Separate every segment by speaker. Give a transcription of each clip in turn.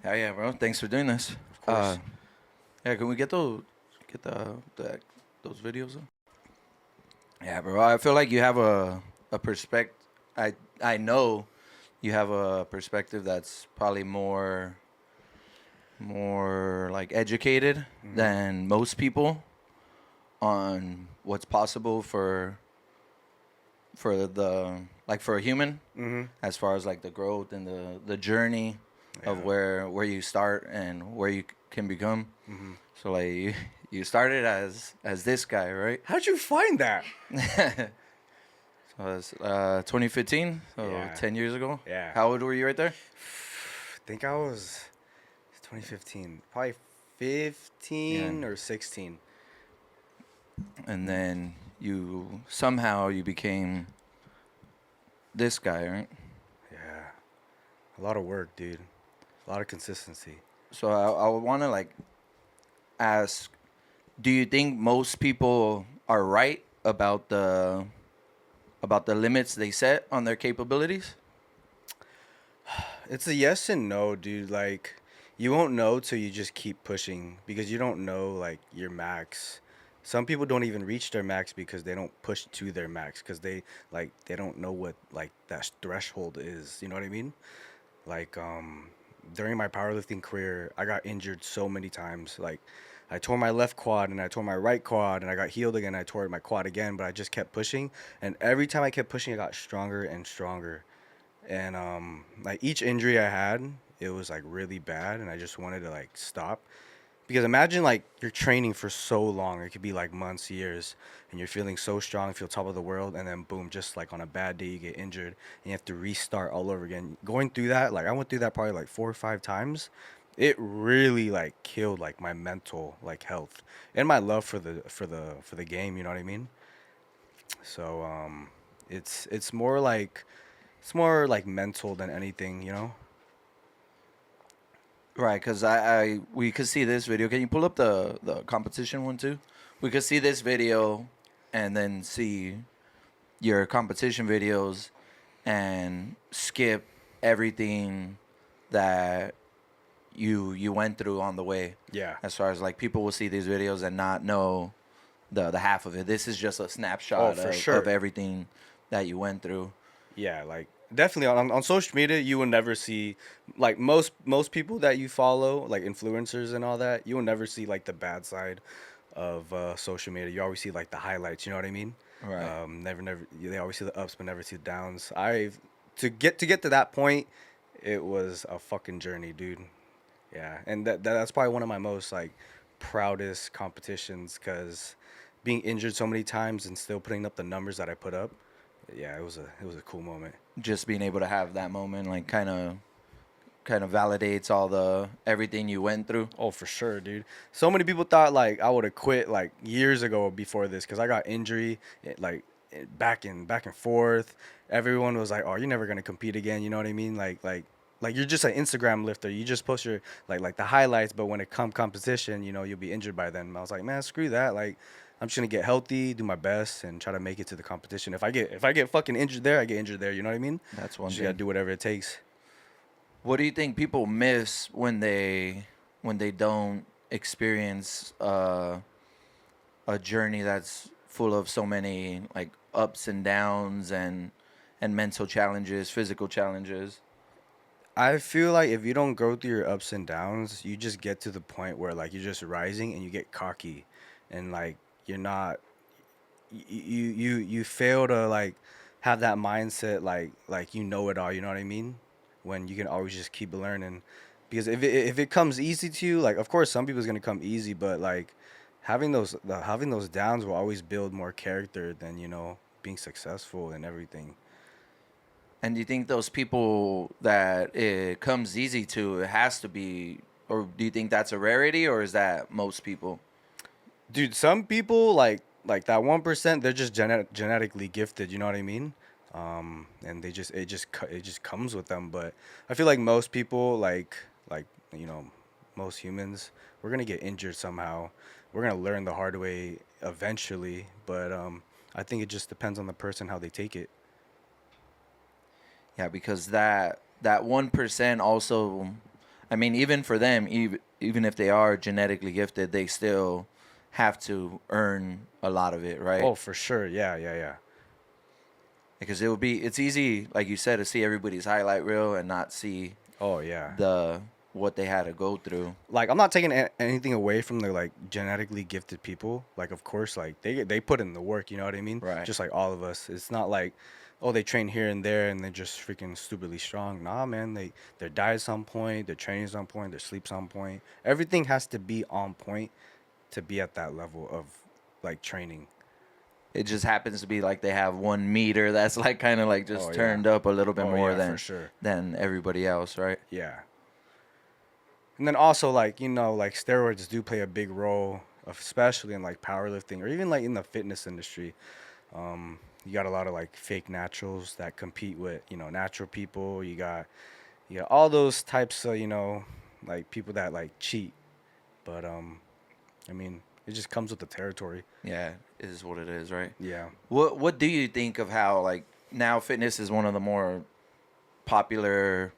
Speaker 1: Hell yeah, bro. Thanks for doing this.
Speaker 2: Of course.
Speaker 1: Yeah, can we get those videos? Yeah, bro. I feel like you have a perspective. I know you have a perspective that's probably more like educated
Speaker 2: Hmm.
Speaker 1: than most people on what's possible for the like for a human
Speaker 2: Hmm.
Speaker 1: as far as like the growth and the journey of
Speaker 2: Yeah.
Speaker 1: where you start and where you can become.
Speaker 2: Hmm.
Speaker 1: So like you started as this guy, right?
Speaker 2: How'd you find that?
Speaker 1: So it's 2015, so
Speaker 2: Yeah.
Speaker 1: 10 years ago.
Speaker 2: Yeah.
Speaker 1: How old were you right there?
Speaker 2: I think I was 2015, probably
Speaker 1: Yeah.
Speaker 2: 15 or 16.
Speaker 1: And then you somehow you became this guy, right?
Speaker 2: Yeah. A lot of work, dude. A lot of consistency.
Speaker 1: So I would want to like ask, do you think most people are right about the limits they set on their capabilities?
Speaker 2: It's a yes and no, dude. Like, you won't know till you just keep pushing because you don't know, like, your max. Some people don't even reach their max because they don't push to their max because they don't know what, like, that threshold is. You know what I mean? Like, during my powerlifting career, I got injured so many times. Like, I tore my left quad and I tore my right quad and I got healed again. I tore my quad again, but I just kept pushing. And every time I kept pushing, I got stronger and stronger. And like each injury I had, it was like really bad, and I just wanted to like stop. Because imagine like you're training for so long, it could be like months, years, and you're feeling so strong, feel top of the world, and then boom, just like on a bad day you get injured and you have to restart all over again. Going through that, like I went through that probably like 4 or 5 times. It really like killed like my mental like health and my love for the game, you know what I mean? So it's more like mental than anything, you know?
Speaker 1: Right, because I we could see this video. Can you pull up the competition one too? We could see this video and then see your competition videos and skip everything that you went through on the way.
Speaker 2: Yeah.
Speaker 1: As far as like people will see these videos and not know the half of it. This is just a
Speaker 2: Oh,
Speaker 1: snapshot
Speaker 2: for
Speaker 1: of
Speaker 2: sure.
Speaker 1: everything that you went through.
Speaker 2: Yeah, like definitely on social media you will never see like most people that you follow, like influencers and all that, you will never see like the bad side of social media. You always see like the highlights, you know what I mean?
Speaker 1: Right.
Speaker 2: Never they always see the ups but never see the downs. I've to get to that point, it was a fucking journey, dude. Yeah, and that's probably one of my most like proudest competitions because being injured so many times and still putting up the numbers that I put up, yeah, it was a cool moment.
Speaker 1: Just being able to have that moment, like kind of validates all the everything you went through.
Speaker 2: Oh, for sure, dude. So many people thought like I would have quit like years ago before this because I got injury, back and forth. Everyone was like, "Oh, you're never gonna compete again." You know what I mean? Like you're just an Instagram lifter. You just post your like the highlights, but when it come competition, you'll be injured by then. I was like, man, screw that. Like, I'm just gonna get healthy, do my best, and try to make it to the competition. If I get fucking injured there, I get injured there. You know what I mean?
Speaker 1: That's one
Speaker 2: Just gotta
Speaker 1: thing.
Speaker 2: do whatever it takes.
Speaker 1: What do you think people miss when they don't experience a journey that's full of so many like ups and downs and mental challenges, physical challenges?
Speaker 2: I feel like if you don't go through your ups and downs, you just get to the point where like you're just rising and you get cocky, and like you're not you fail to like have that mindset like you know it all. You know what I mean? When you can always just keep learning, because if it comes easy to you, like of course some people's gonna come easy, but like having those downs will always build more character than being successful and everything.
Speaker 1: And do you think those people that it comes easy to, it has to be, or do you think that's a rarity, or is that most people?
Speaker 2: Dude, some people like that 1%, they're just genetically gifted, you know what I mean? And it just comes with them, but I feel like most people like you know, most humans, we're going to get injured somehow. We're going to learn the hard way eventually, but I think it just depends on the person how they take it.
Speaker 1: Yeah, because that 1% also, I mean, even for them, even if they are genetically gifted, they still have to earn a lot of it, right?
Speaker 2: Oh, for sure. Yeah, yeah, yeah.
Speaker 1: Because it's easy, like you said, to see everybody's highlight reel and not see
Speaker 2: Oh, yeah.
Speaker 1: the what they had to go through.
Speaker 2: Like, I'm not taking anything away from the like genetically gifted people. Like, of course, like they put in the work. You know what I mean?
Speaker 1: Right.
Speaker 2: Just like all of us. It's not like, oh, they train here and there and they're just freaking stupidly strong. Nah, man. Their diet's on point. Their training's on point. Their sleep's on point. Everything has to be on point to be at that level of like training.
Speaker 1: It just happens to be like they have 1 meter that's like kind of like just
Speaker 2: Oh, yeah.
Speaker 1: turned up a little bit
Speaker 2: Oh,
Speaker 1: more
Speaker 2: yeah, for sure.
Speaker 1: than everybody else, right?
Speaker 2: Yeah. And then also like, like steroids do play a big role, especially in like powerlifting or even like in the fitness industry. You got a lot of like fake naturals that compete with, natural people. You got all those types of, like people that like cheat. But I mean, it just comes with the territory.
Speaker 1: Yeah, it is what it is, right?
Speaker 2: Yeah.
Speaker 1: What do you think of how like now fitness is one of the more popular?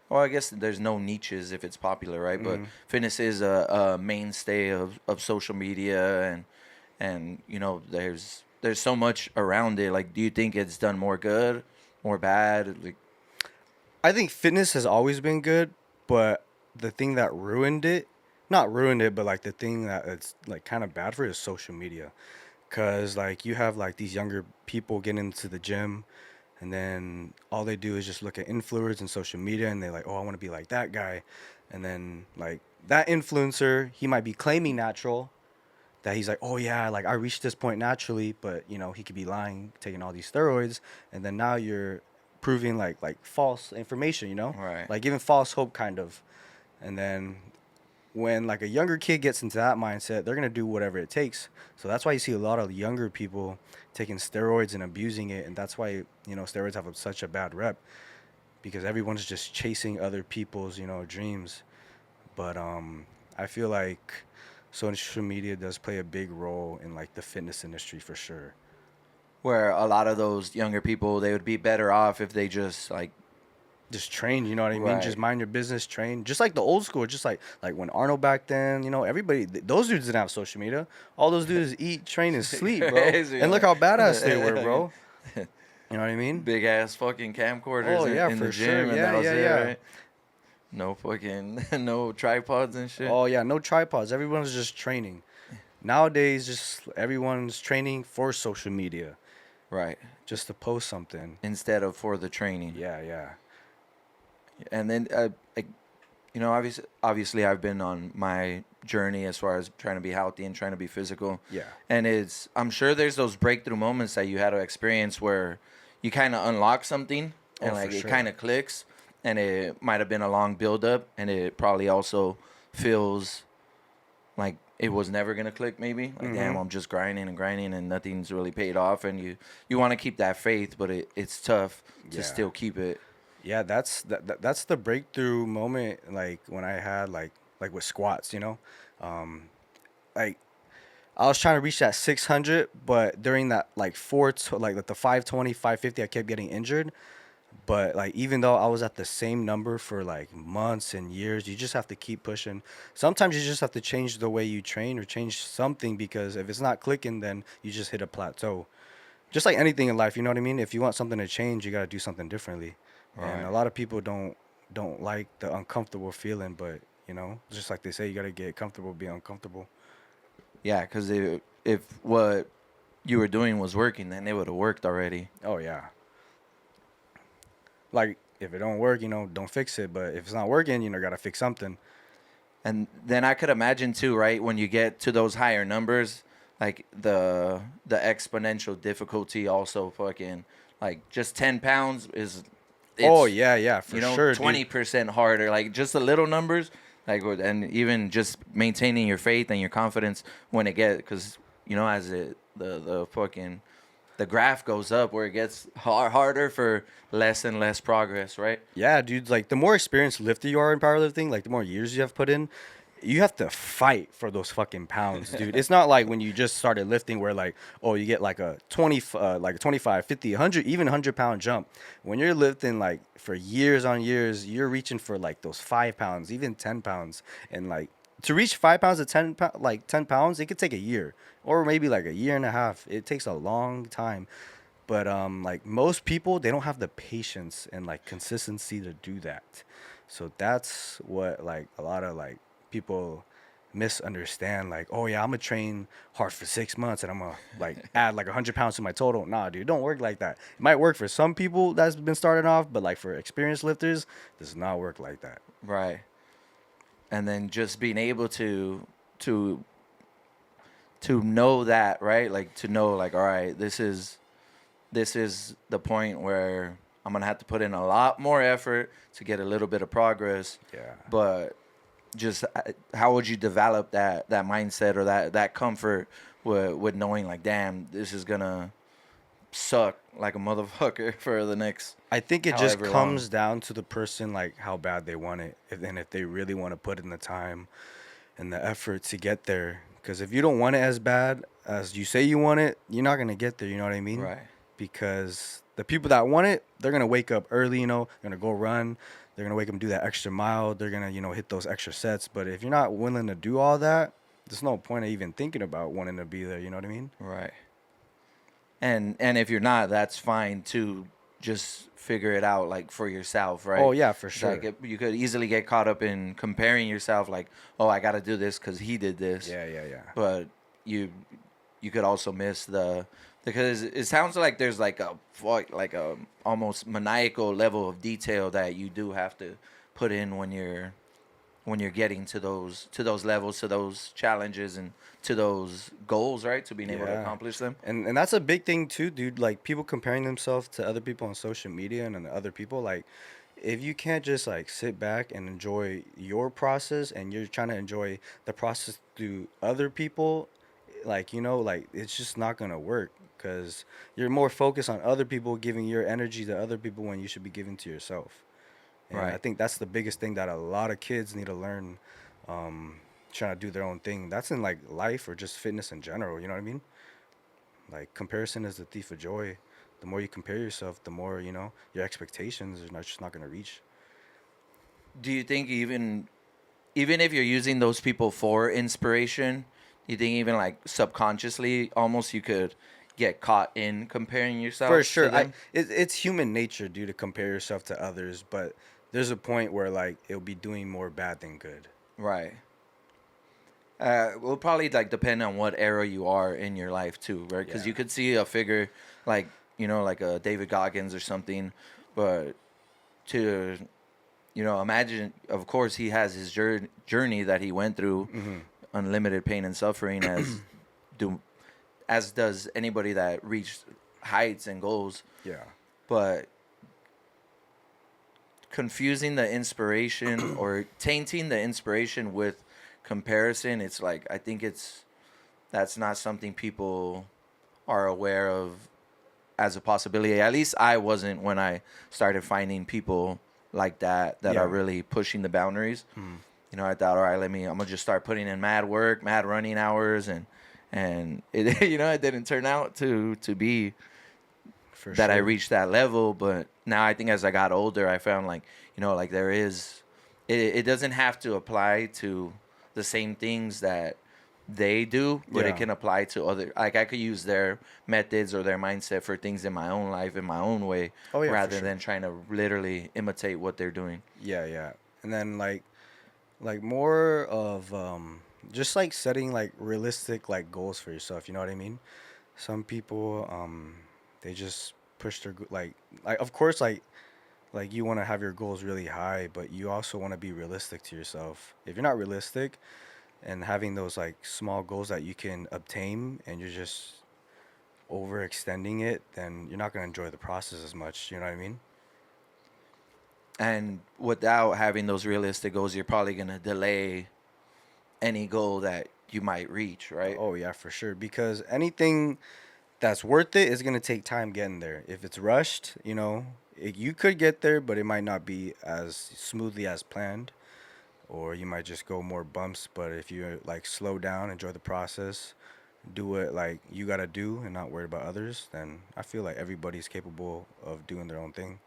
Speaker 1: Well, I guess there's no niches if it's popular, right? But fitness is a mainstay of social media, and there's so much around it. Like, do you think it's done more good, more bad? Like,
Speaker 2: I think fitness has always been good, but the thing that ruined it, not ruined it, but like the thing that it's like kind of bad for it is social media. Cause like you have like these younger people getting into the gym, and then all they do is just look at influencers and social media, and they're like, oh, I want to be like that guy, and then like that influencer, he might be claiming natural, that he's like, oh yeah, like I reached this point naturally, but he could be lying, taking all these steroids, and then now you're proving like false information,
Speaker 1: Right.
Speaker 2: like giving false hope kind of, and then when like a younger kid gets into that mindset, they're gonna do whatever it takes. So that's why you see a lot of younger people taking steroids and abusing it, and that's why steroids have such a bad rep, because everyone's just chasing other people's dreams. But I feel like social media does play a big role in like the fitness industry for sure.
Speaker 1: where a lot of those younger people, they would be better off if they just like,
Speaker 2: Just train, you know what I mean? Just
Speaker 1: right.
Speaker 2: mind your business, train. Just like the old school, just like when Arnold back then, everybody, those dudes didn't have social media. All those dudes eat, train, and sleep, bro.
Speaker 1: Crazy,
Speaker 2: And look how badass they were,
Speaker 1: like-
Speaker 2: bro. You know what I mean?
Speaker 1: Big ass fucking camcorders
Speaker 2: Oh yeah,
Speaker 1: in the
Speaker 2: for
Speaker 1: gym,
Speaker 2: sure.
Speaker 1: and
Speaker 2: Yeah,
Speaker 1: that was
Speaker 2: yeah,
Speaker 1: it,
Speaker 2: yeah.
Speaker 1: right? No fucking no tripods and shit.
Speaker 2: Oh yeah, no tripods. Everyone's just training. Nowadays, just everyone's training for social media,
Speaker 1: Right.
Speaker 2: just to post something.
Speaker 1: Instead of for the training.
Speaker 2: Yeah, yeah.
Speaker 1: And then like, obviously I've been on my journey as far as trying to be healthy and trying to be physical.
Speaker 2: Yeah.
Speaker 1: And I'm sure there's those breakthrough moments that you had to experience where you kind of unlock something and
Speaker 2: Oh,
Speaker 1: like
Speaker 2: for
Speaker 1: it
Speaker 2: sure.
Speaker 1: kind of clicks, and it might have been a long build up, and it probably also feels like it was never gonna click, maybe like damn, I'm just grinding and nothing's really paid off, and you want to keep that faith, but it's tough to
Speaker 2: Yeah.
Speaker 1: still keep it.
Speaker 2: Yeah, that's the breakthrough moment. Like when I had like with squats, like I was trying to reach that 600, but during that like the 520, 550, I kept getting injured. But like even though I was at the same number for like months and years, you just have to keep pushing. Sometimes you just have to change the way you train or change something, because if it's not clicking, then you just hit a plateau. Just like anything in life, you know what I mean? If you want something to change, you got to do something differently.
Speaker 1: Right.
Speaker 2: And a lot of people don't like the uncomfortable feeling, but just like they say, you got to get comfortable being uncomfortable.
Speaker 1: Yeah, because if what you were doing was working, then it would have worked already.
Speaker 2: Oh yeah. Like if it don't work, don't fix it. But if it's not working, got to fix something.
Speaker 1: And then I could imagine too, right? When you get to those higher numbers, like the exponential difficulty also fucking like just 10 pounds is.
Speaker 2: Oh yeah, for sure.
Speaker 1: 20% harder. Like just the little numbers, like, and even just maintaining your faith and your confidence when it gets, because as the fucking the graph goes up, where it gets harder for less and less progress, right?
Speaker 2: Yeah, dude. Like the more experienced lifter you are in powerlifting, like the more years you have put in, you have to fight for those fucking pounds, dude. It's not like when you just started lifting where like, oh, you get like a 20, like a 25, 50, 100, even 100 pound jump. When you're lifting like for years on years, you're reaching for like those 5 pounds, even 10 pounds. And like to reach 5 pounds to 10, like 10 pounds, it could take a year or maybe like a year and a half. It takes a long time. But like most people, they don't have the patience and like consistency to do that. So that's what like a lot of like people misunderstand. Like, oh yeah, I'm gonna train hard for 6 months and I'm gonna like add like 100 pounds to my total. Nah, dude, don't work like that. It might work for some people that's been starting off, but like for experienced lifters, it does not work like that.
Speaker 1: Right. And then just being able to to know that, right? Like to know like, all right, this is the point where I'm gonna have to put in a lot more effort to get a little bit of progress.
Speaker 2: Yeah.
Speaker 1: But just how would you develop that mindset or that comfort with knowing like, damn, this is gonna suck like a motherfucker for the next
Speaker 2: I think it just
Speaker 1: however long.
Speaker 2: comes down to the person, like how bad they want it, and if they really want to put in the time and the effort to get there. Because if you don't want it as bad as you say you want it, you're not gonna get there. You know what I mean?
Speaker 1: Right.
Speaker 2: Because the people that want it, they're gonna wake up early. You know, they're gonna go run. They're gonna wake up and do that extra mile. They're gonna hit those extra sets. But if you're not willing to do all that, there's no point of even thinking about wanting to be there. You know what I mean?
Speaker 1: Right. And if you're not, that's fine to just figure it out like for yourself, right?
Speaker 2: Oh yeah, for
Speaker 1: It's
Speaker 2: sure.
Speaker 1: like you could easily get caught up in comparing yourself, like, oh, I got to do this because he did this,
Speaker 2: Yeah, yeah, yeah.
Speaker 1: but you you could also miss the because it sounds like there's like a almost maniacal level of detail that you do have to put in when you're getting to those levels, to those challenges, and to those goals, right? To being able to
Speaker 2: Yeah.
Speaker 1: accomplish them.
Speaker 2: And that's a big thing too, dude. Like people comparing themselves to other people on social media and then other people, like if you can't just like sit back and enjoy your process and you're trying to enjoy the process through other people, like like it's just not gonna work because you're more focused on other people giving your energy to other people when you should be giving to yourself. And I
Speaker 1: Right.
Speaker 2: think that's the biggest thing that a lot of kids need to learn, trying to do their own thing. That's in like life or just fitness in general. You know what I mean? Like comparison is the thief of joy. The more you compare yourself, the more your expectations are just not gonna reach.
Speaker 1: Do you think even if you're using those people for inspiration, you think even like subconsciously almost you could get caught in comparing
Speaker 2: For
Speaker 1: yourself to
Speaker 2: sure,
Speaker 1: them?
Speaker 2: it's human nature, dude, to compare yourself to others. But there's a point where like it'll be doing more bad than good.
Speaker 1: Right. Will probably like depend on what era you are in your life too, right? Because
Speaker 2: Yeah.
Speaker 1: you could see a figure like like a David Goggins or something, but to imagine, of course, he has his journey that he went through,
Speaker 2: Hmm.
Speaker 1: unlimited pain and suffering, do as does anybody that reached heights and goals.
Speaker 2: Yeah.
Speaker 1: But confusing the inspiration or tainting the inspiration with comparison, it's like I think that's not something people are aware of as a possibility. At least I wasn't when I started finding people like that are
Speaker 2: Yeah.
Speaker 1: really pushing the boundaries.
Speaker 2: Mhm.
Speaker 1: I thought, all right, I'm gonna just start putting in mad work, mad running hours, and it it didn't turn out to be
Speaker 2: For
Speaker 1: that I
Speaker 2: sure.
Speaker 1: reached that level. But now I think as I got older, I found like like there is, it doesn't have to apply to the same things that they do, but it
Speaker 2: Yeah.
Speaker 1: can apply to other. Like I could use their methods or their mindset for things in my own life in my own way,
Speaker 2: Oh yeah, for
Speaker 1: rather
Speaker 2: sure.
Speaker 1: than trying to literally imitate what they're doing.
Speaker 2: Yeah, yeah. And then like more of just like setting like realistic like goals for yourself. You know what I mean? Some people they just push their like of course like you want to have your goals really high, but you also want to be realistic to yourself. If you're not realistic and having those like small goals that you can obtain and you're just overextending it, then you're not going to enjoy the process as much. You know what I mean?
Speaker 1: And without having those realistic goals, you're probably gonna delay any goal that you might reach, right?
Speaker 2: Oh yeah, for sure. Because anything that's worth it is gonna take time getting there. If it's rushed, you could get there, but it might not be as smoothly as planned. or you might just go more bumps. But if you like slow down, enjoy the process, do what like you gotta do, and not worry about others, then I feel like everybody's capable of doing their own thing.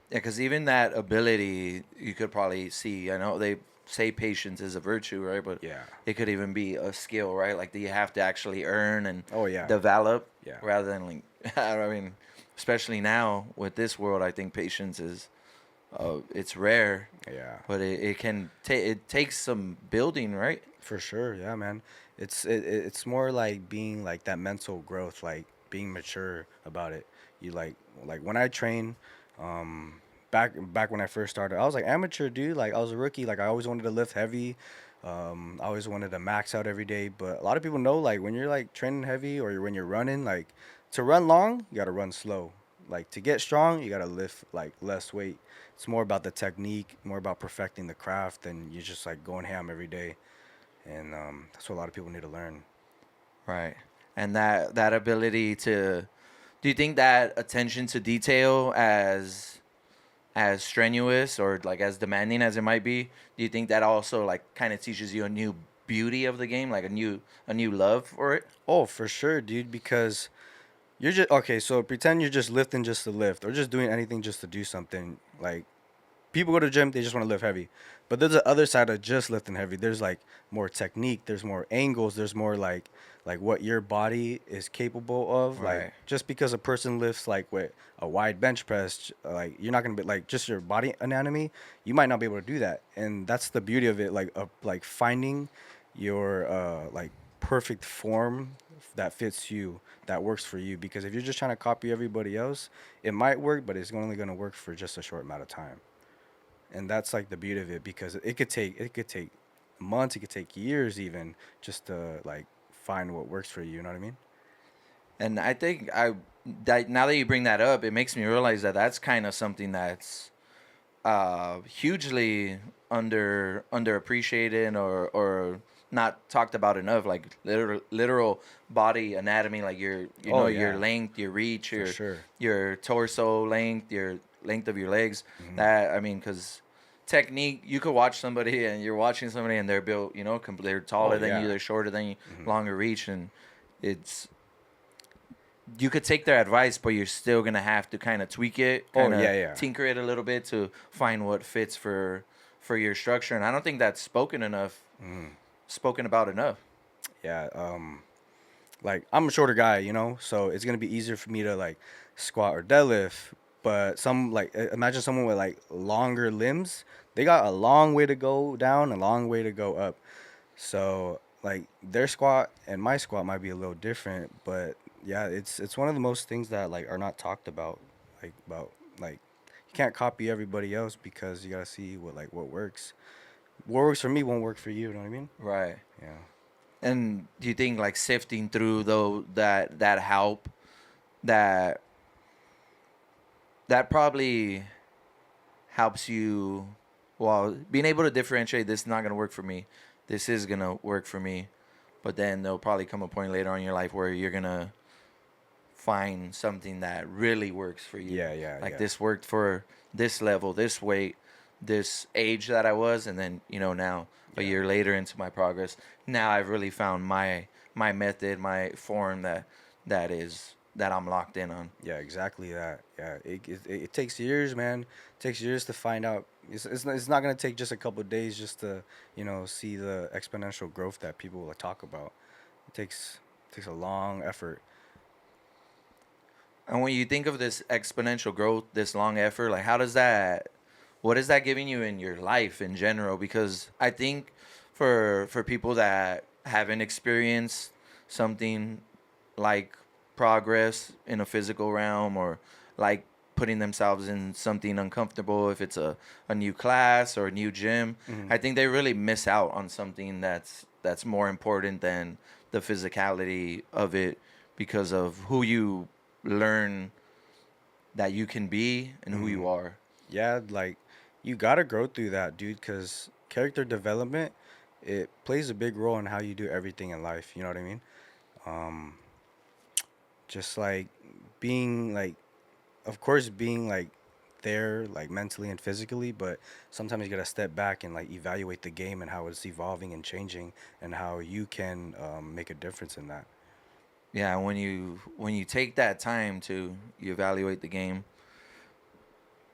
Speaker 1: Yeah, because even that ability, you could probably see. I know they say patience is a virtue, right? But
Speaker 2: Yeah.
Speaker 1: it could even be a skill, right? Like that you have to actually earn and
Speaker 2: Oh yeah.
Speaker 1: develop
Speaker 2: Yeah.
Speaker 1: rather than like. I mean, especially now with this world, I think patience is it's rare,
Speaker 2: Yeah.
Speaker 1: but it can take it takes some building, right?
Speaker 2: For sure, yeah, man. It's more like being like that mental growth, like being mature about it. You like when I train, um, back when I first started, I was like amateur, dude. Like I was a rookie. Like I always wanted to lift heavy. I always wanted to max out every day. But a lot of people know like when you're like training heavy or when you're running, like to run long, you gotta run slow. Like to get strong, you gotta lift like less weight. It's more about the technique, more about perfecting the craft than you just like going ham every day, and that's what a lot of people need to learn.
Speaker 1: Right. And that ability to do you think that attention to detail as strenuous or like as demanding as it might be, do you think that also like kind of teaches you a new beauty of the game, like a new love for it?
Speaker 2: Oh, for sure, dude. Because you're just okay. So pretend you're just lifting just to lift, or just doing anything just to do something. Like people go to the gym, they just want to lift heavy. But there's the other side of just lifting heavy. There's like more technique. There's more angles. There's more like what your body is capable of. Like
Speaker 1: Right.
Speaker 2: just because a person lifts like with a wide bench press, like you're not gonna be like just your body anatomy. You might not be able to do that, and that's the beauty of it. Like finding your like perfect form that fits you, that works for you. Because if you're just trying to copy everybody else, it might work, but it's only gonna work for just a short amount of time. And that's like the beauty of it, because it could take months, it could take years even, just to like find what works for you. You know what I mean?
Speaker 1: And I think I that now that you bring that up, it makes me realize that that's kind of something that's hugely underappreciated or not talked about enough. Like literal body anatomy, like
Speaker 2: Oh
Speaker 1: your
Speaker 2: yeah,
Speaker 1: length, your reach,
Speaker 2: for sure.
Speaker 1: your torso length, your length of your legs.
Speaker 2: Hmm.
Speaker 1: That I mean, because technique, you could watch somebody and you're watching somebody and they're built, they're
Speaker 2: Oh
Speaker 1: taller than you,
Speaker 2: yeah.
Speaker 1: they're shorter than you,
Speaker 2: Hmm.
Speaker 1: longer reach, and it's you could take their advice, but you're still gonna have to kind of tweak it,
Speaker 2: Oh
Speaker 1: kind of
Speaker 2: yeah, yeah.
Speaker 1: tinker it a little bit to find what fits for your structure. And I don't think that's
Speaker 2: Hmm.
Speaker 1: spoken about enough.
Speaker 2: Yeah. Like I'm a shorter guy, so it's gonna be easier for me to like squat or deadlift. But some like imagine someone with like longer limbs, they got a long way to go down, a long way to go up. So like their squat and my squat might be a little different, but yeah, it's one of the most things that like are not talked about. Like you can't copy everybody else, because you gotta see what works. What works for me won't work for you. You know what I mean?
Speaker 1: Right.
Speaker 2: Yeah.
Speaker 1: And do you think like sifting through though that help that that probably helps you, well, being able to differentiate, this is not gonna work for me, this is gonna work for me, but then there'll probably come a point later on in your life where you're gonna find something that really works for you.
Speaker 2: Yeah. Yeah.
Speaker 1: Like
Speaker 2: Yeah.
Speaker 1: this worked for this level, this weight, this age that I was, and then now a
Speaker 2: Yeah.
Speaker 1: year later into my progress, now I've really found my method, my form that I'm locked in on.
Speaker 2: Yeah, exactly that. Yeah, it takes years, man. It takes years to find out. It's not gonna take just a couple of days just to see the exponential growth that people will talk about. It takes a long effort.
Speaker 1: And when you think of this exponential growth, this long effort, like what is that giving you in your life in general? Because I think for people that haven't experienced something like progress in a physical realm, or like putting themselves in something uncomfortable, if it's a new class or a new gym,
Speaker 2: Hmm.
Speaker 1: I think they really miss out on something that's more important than the physicality of it, because of who you learn that you can be and who
Speaker 2: Hmm.
Speaker 1: you are.
Speaker 2: Yeah, like you gotta grow through that, dude. Cause character development, it plays a big role in how you do everything in life. You know what I mean? Um, just like being like, of course, being like there, like mentally and physically, but sometimes you gotta step back and like evaluate the game and how it's evolving and changing, and how you can make a difference in that.
Speaker 1: Yeah, when you take that time to you evaluate the game,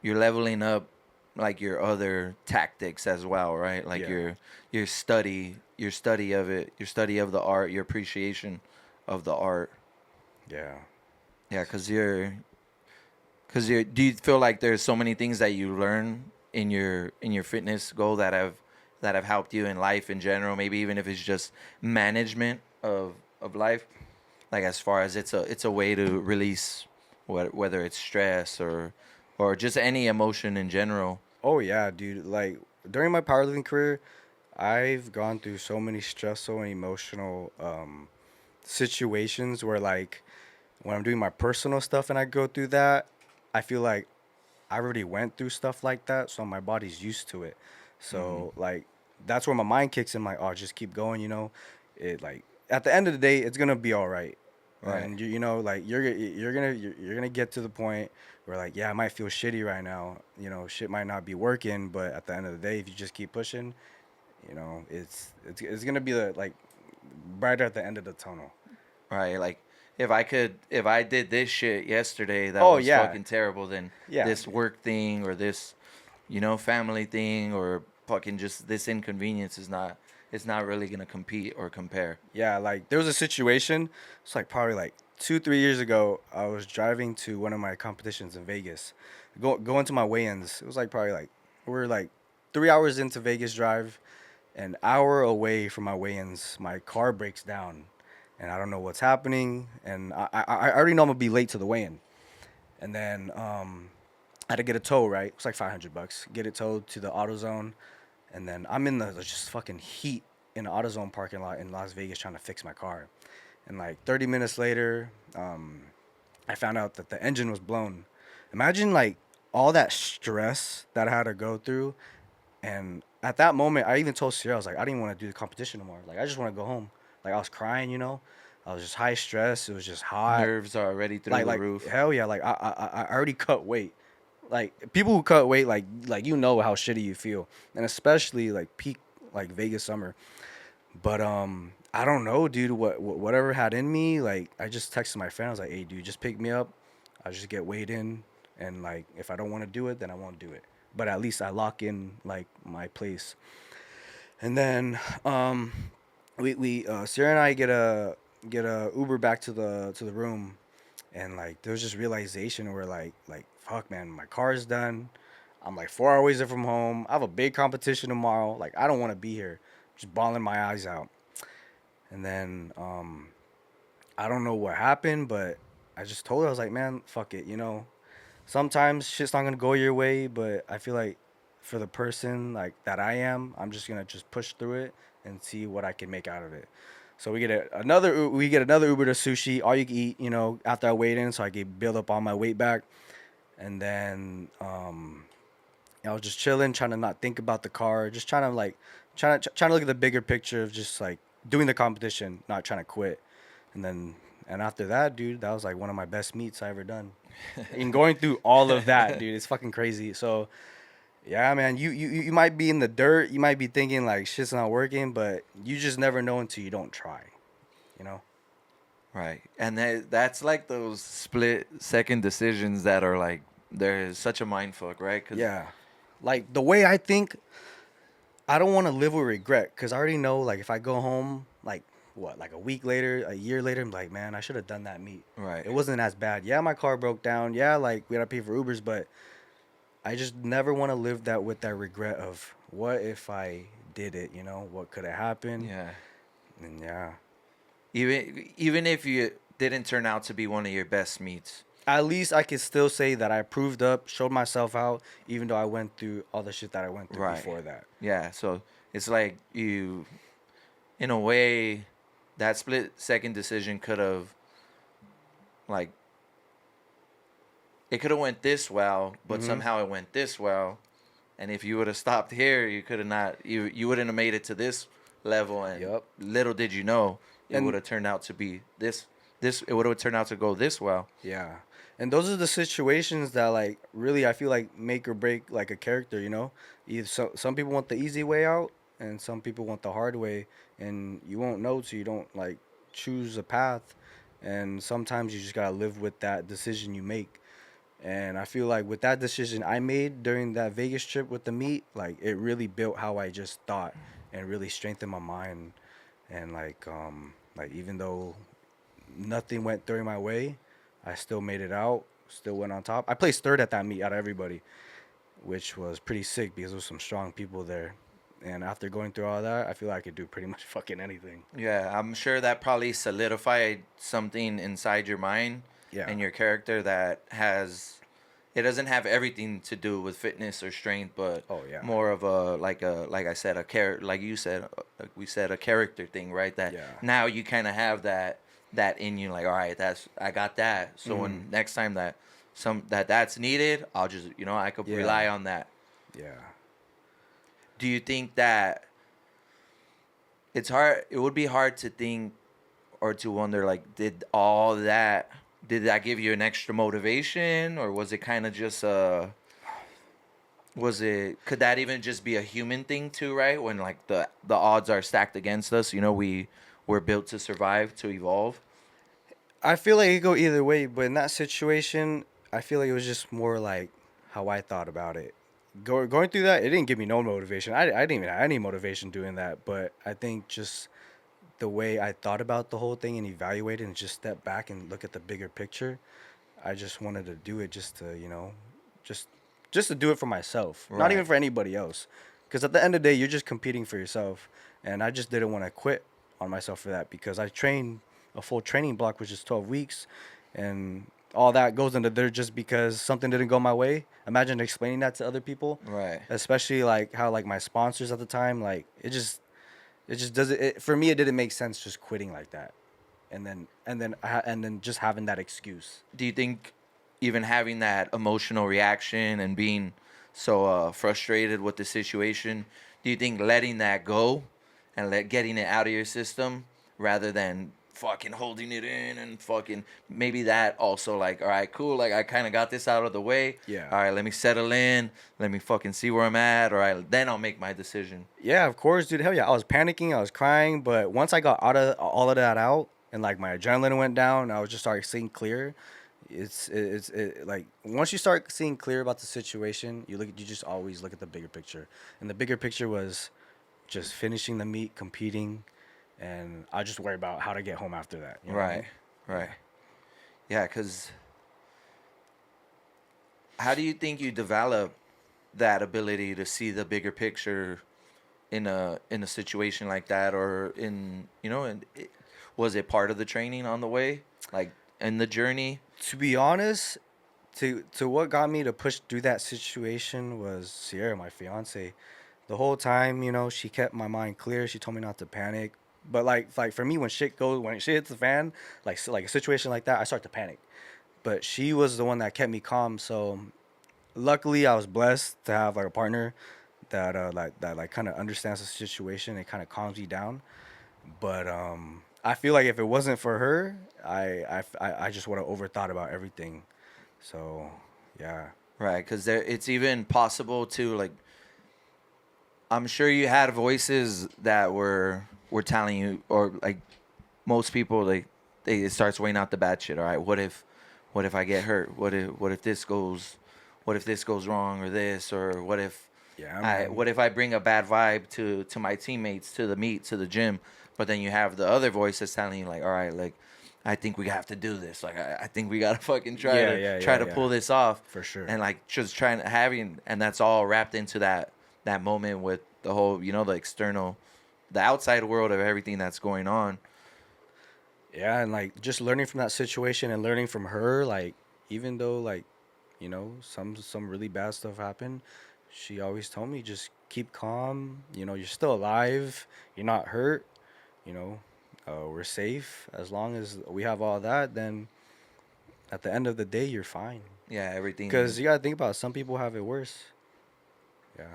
Speaker 1: you're leveling up like your other tactics as well, right? Like
Speaker 2: Yeah,
Speaker 1: your study of it, your study of the art, your appreciation of the art.
Speaker 2: yeah.
Speaker 1: Yeah, cuz you're do you feel like there's so many things that you learn in your fitness goal that have helped you in life in general, maybe even if it's just management of life, like as far as it's a way to release whether it's stress or just any emotion in general.
Speaker 2: Oh yeah, dude. Like during my powerlifting career, I've gone through so many stressful and emotional situations where like when I'm doing my personal stuff and I go through that, I feel like I already went through stuff like that, so my body's used to it.
Speaker 1: Hmm.
Speaker 2: So like that's where my mind kicks in, like, oh, just keep going, you know. It like at the end of the day, it's gonna be all right.
Speaker 1: Right.
Speaker 2: And you know, like you're gonna get to the point where like, yeah, I might feel shitty right now. You know, shit might not be working, but at the end of the day, if you just keep pushing, you know, it's gonna be the like brighter at the end of the tunnel.
Speaker 1: Right. Like if I did this shit yesterday that
Speaker 2: Oh
Speaker 1: was
Speaker 2: yeah,
Speaker 1: fucking terrible, then
Speaker 2: yeah.
Speaker 1: this work thing or this, family thing or fucking just this inconvenience is not it's not really gonna compete or compare.
Speaker 2: Yeah, like there was a situation. It's like probably like 2 3 years ago. I was driving to one of my competitions in Vegas, going to my weigh-ins. It was like probably like we're like 3 hours into Vegas drive, an hour away from my weigh-ins. My car breaks down, and I don't know what's happening. And I already know I'm gonna be late to the weigh-in. And then I had to get a tow. Right, it's like $500. Get it towed to the AutoZone, and then I'm in the just fucking heat in the AutoZone parking lot in Las Vegas trying to fix my car. And like 30 minutes later, I found out that the engine was blown. Imagine like all that stress that I had to go through. And at that moment, I even told Sierra, I was like, I didn't want to do the competition no more. Like, I just want to go home. Like, I was crying, you know. I was just high stress. It was just hot.
Speaker 1: Nerves are already through
Speaker 2: Like,
Speaker 1: the
Speaker 2: like
Speaker 1: roof.
Speaker 2: hell yeah. Like, I already cut weight. Like, people who cut weight, like you know how shitty you feel, and especially like peak like Vegas summer. But I don't know, dude. Whatever had in me, like I just texted my friend. I was like, "Hey, dude, just pick me up. I'll just get weighed in, and like if I don't want to do it, then I won't do it. But at least I lock in like my place." And then we Sarah and I get a Uber back to the room, and like there was just realization where like fuck man, my car is done. I'm like 4 hours away from home. I have a big competition tomorrow. Like I don't want to be here. Just bawling my eyes out. And then I don't know what happened, but I just told her I was like, man, fuck it. You know, sometimes shit's not gonna go your way, but I feel like for the person like that I am, I'm just gonna just push through it and see what I can make out of it. So we get another Uber to sushi, all you can eat. You know, after I weighed in, so I could build up all my weight back. And then I was just chilling, trying to not think about the car, just trying to like trying to look at the bigger picture of just like doing the competition, not trying to quit. And then and after that, dude, that was like one of my best meets I ever done. And going through all of that, dude, it's fucking crazy. So yeah, man, you might be in the dirt, you might be thinking like shit's not working, but you just never know until you don't try, you know?
Speaker 1: Right. And that's like those split second decisions that are like they're such a mind fuck, right? Cuz
Speaker 2: Yeah. Like the way I think, I don't want to live with regret because I already know like if I go home like what like a week later, a year later, I'm like, man, I should have done that meet.
Speaker 1: right.
Speaker 2: It wasn't as bad. Yeah, my car broke down. Yeah, like we had to pay for Ubers, but I just never want to live that with that regret of what if I did it. You know, what could have happened?
Speaker 1: Yeah.
Speaker 2: And yeah,
Speaker 1: Even if you didn't turn out to be one of your best meets.
Speaker 2: at least I could still say that I proved up, showed myself out, even though I went through all the shit that I went through
Speaker 1: Right.
Speaker 2: before that.
Speaker 1: Yeah, so it's like you in a way that split second decision could have like it could have went this well, but
Speaker 2: Hmm.
Speaker 1: somehow it went this well. And if you would have stopped here, you could have not you wouldn't have made it to this level, and
Speaker 2: Yep.
Speaker 1: little did you know it would
Speaker 2: And
Speaker 1: have turned out to be this, it would have turned out to go this well.
Speaker 2: Yeah. And those are the situations that like really I feel like make or break like a character, you know? Either some people want the easy way out and some people want the hard way, and you won't know till you don't like choose a path, and sometimes you just got to live with that decision you make. And I feel like with that decision I made during that Vegas trip with the meat, like it really built how I just thought and really strengthened my mind. And like even though nothing went during my way, I still made it out, still went on top. I placed third at that meet out of everybody, which was pretty sick because there was some strong people there. And after going through all that, I feel like I could do pretty much fucking anything.
Speaker 1: Yeah, I'm sure that probably solidified something inside your mind
Speaker 2: Yeah.
Speaker 1: and your character that has, it doesn't have everything to do with fitness or strength, but
Speaker 2: Oh yeah.
Speaker 1: more of a like I said, a character, like you said, like we said, a character thing, right? That
Speaker 2: Yeah.
Speaker 1: now you kind of have that in you, like, all right, that's, I got that. So when next time that that's needed, I'll just, I could
Speaker 2: Yeah.
Speaker 1: rely on that.
Speaker 2: Yeah.
Speaker 1: Do you think that it's hard? It would be hard to think or to wonder, like, did that give you an extra motivation, or was it kind of just could that even just be a human thing too, right? When like the odds are stacked against us, we're built to survive, to evolve.
Speaker 2: I feel like it could go either way, but in that situation, I feel like it was just more like how I thought about it. Going through that, it didn't give me no motivation. I didn't even have any motivation doing that, but I think just the way I thought about the whole thing and evaluated and just step back and look at the bigger picture, I just wanted to do it just to, just just to do it for myself, not even
Speaker 1: Right.
Speaker 2: for anybody else. Because at the end of the day, you're just competing for yourself, and I just didn't want to quit on myself for that because I trained a full training block, which is 12 weeks, and all that goes into there just because something didn't go my way. Imagine explaining that to other people,
Speaker 1: Right.
Speaker 2: especially like how like my sponsors at the time, like it just doesn't. For me, it didn't make sense just quitting like that, and then just having that excuse.
Speaker 1: Do you think even having that emotional reaction and being so frustrated with the situation, do you think letting that go and getting it out of your system rather than fucking holding it in and fucking, maybe that also, like, all right, cool, like I kind of got this out of the way.
Speaker 2: Yeah.
Speaker 1: All right, let me settle in. Let me fucking see where I'm at. All right, then I'll make my decision.
Speaker 2: Yeah, of course, dude. Hell yeah. I was panicking. I was crying. But once I got out of all of that out and like my adrenaline went down, I was just started seeing clear. Like once you start seeing clear about the situation, you just always look at the bigger picture. And the bigger picture was just finishing the meet, competing, and I just worry about how to get home after that. You know what I
Speaker 1: Right,
Speaker 2: mean?
Speaker 1: right. Yeah, because how do you think you develop that ability to see the bigger picture in a situation like that, or was it part of the training on the way, like in the journey?
Speaker 2: To be honest, to what got me to push through that situation was Sierra, my fiance. The whole time, she kept my mind clear. She told me not to panic. But like for me, when shit hits the fan, like a situation like that, I start to panic. But she was the one that kept me calm. So luckily, I was blessed to have like a partner that kind of understands the situation and kind of calms me down. But I feel like if it wasn't for her, I just would have overthought about everything. So yeah.
Speaker 1: Right, because it's even possible to, like, I'm sure you had voices that were telling you, or like most people, they it starts weighing out the bad shit. All right, what if I get hurt? What if this goes wrong, or this, or
Speaker 2: Yeah, man.
Speaker 1: what if I bring a bad vibe to my teammates, to the meet, to the gym? But then you have the other voice that's telling you, like, all right, like, I think we have to do this. Like, I think we gotta fucking
Speaker 2: Yeah, yeah,
Speaker 1: try
Speaker 2: yeah,
Speaker 1: to
Speaker 2: yeah.
Speaker 1: pull this off.
Speaker 2: For sure.
Speaker 1: And like just trying to having, and that's all wrapped into that moment with the whole, the external, the outside world of everything that's going on.
Speaker 2: Yeah, and like just learning from that situation and learning from her, like even though like, some really bad stuff happened, she always told me just keep calm. You're still alive. You're not hurt. You know, we're safe as long as we have all that. Then at the end of the day, you're fine.
Speaker 1: Yeah,
Speaker 2: Because
Speaker 1: everything.
Speaker 2: you gotta think about it, some people have it worse. Yeah.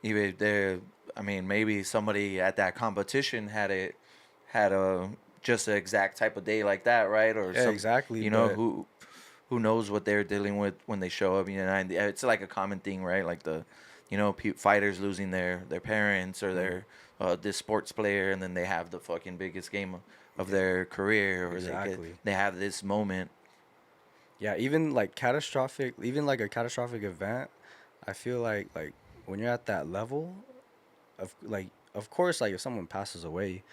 Speaker 1: Even there, I mean, maybe somebody at that competition had a just an exact type of day like that, right? Or
Speaker 2: Yeah, exactly.
Speaker 1: you know,
Speaker 2: But
Speaker 1: who knows what they're dealing with when they show up. You know, and it's like a common thing, right? Like fighters losing their parents or their this sports player, and then they have the fucking biggest game of
Speaker 2: yeah,
Speaker 1: their career, or
Speaker 2: exactly.
Speaker 1: they have this moment.
Speaker 2: Yeah, even like catastrophic, even like a catastrophic event, I feel like when you're at that level of course, like if someone passes away,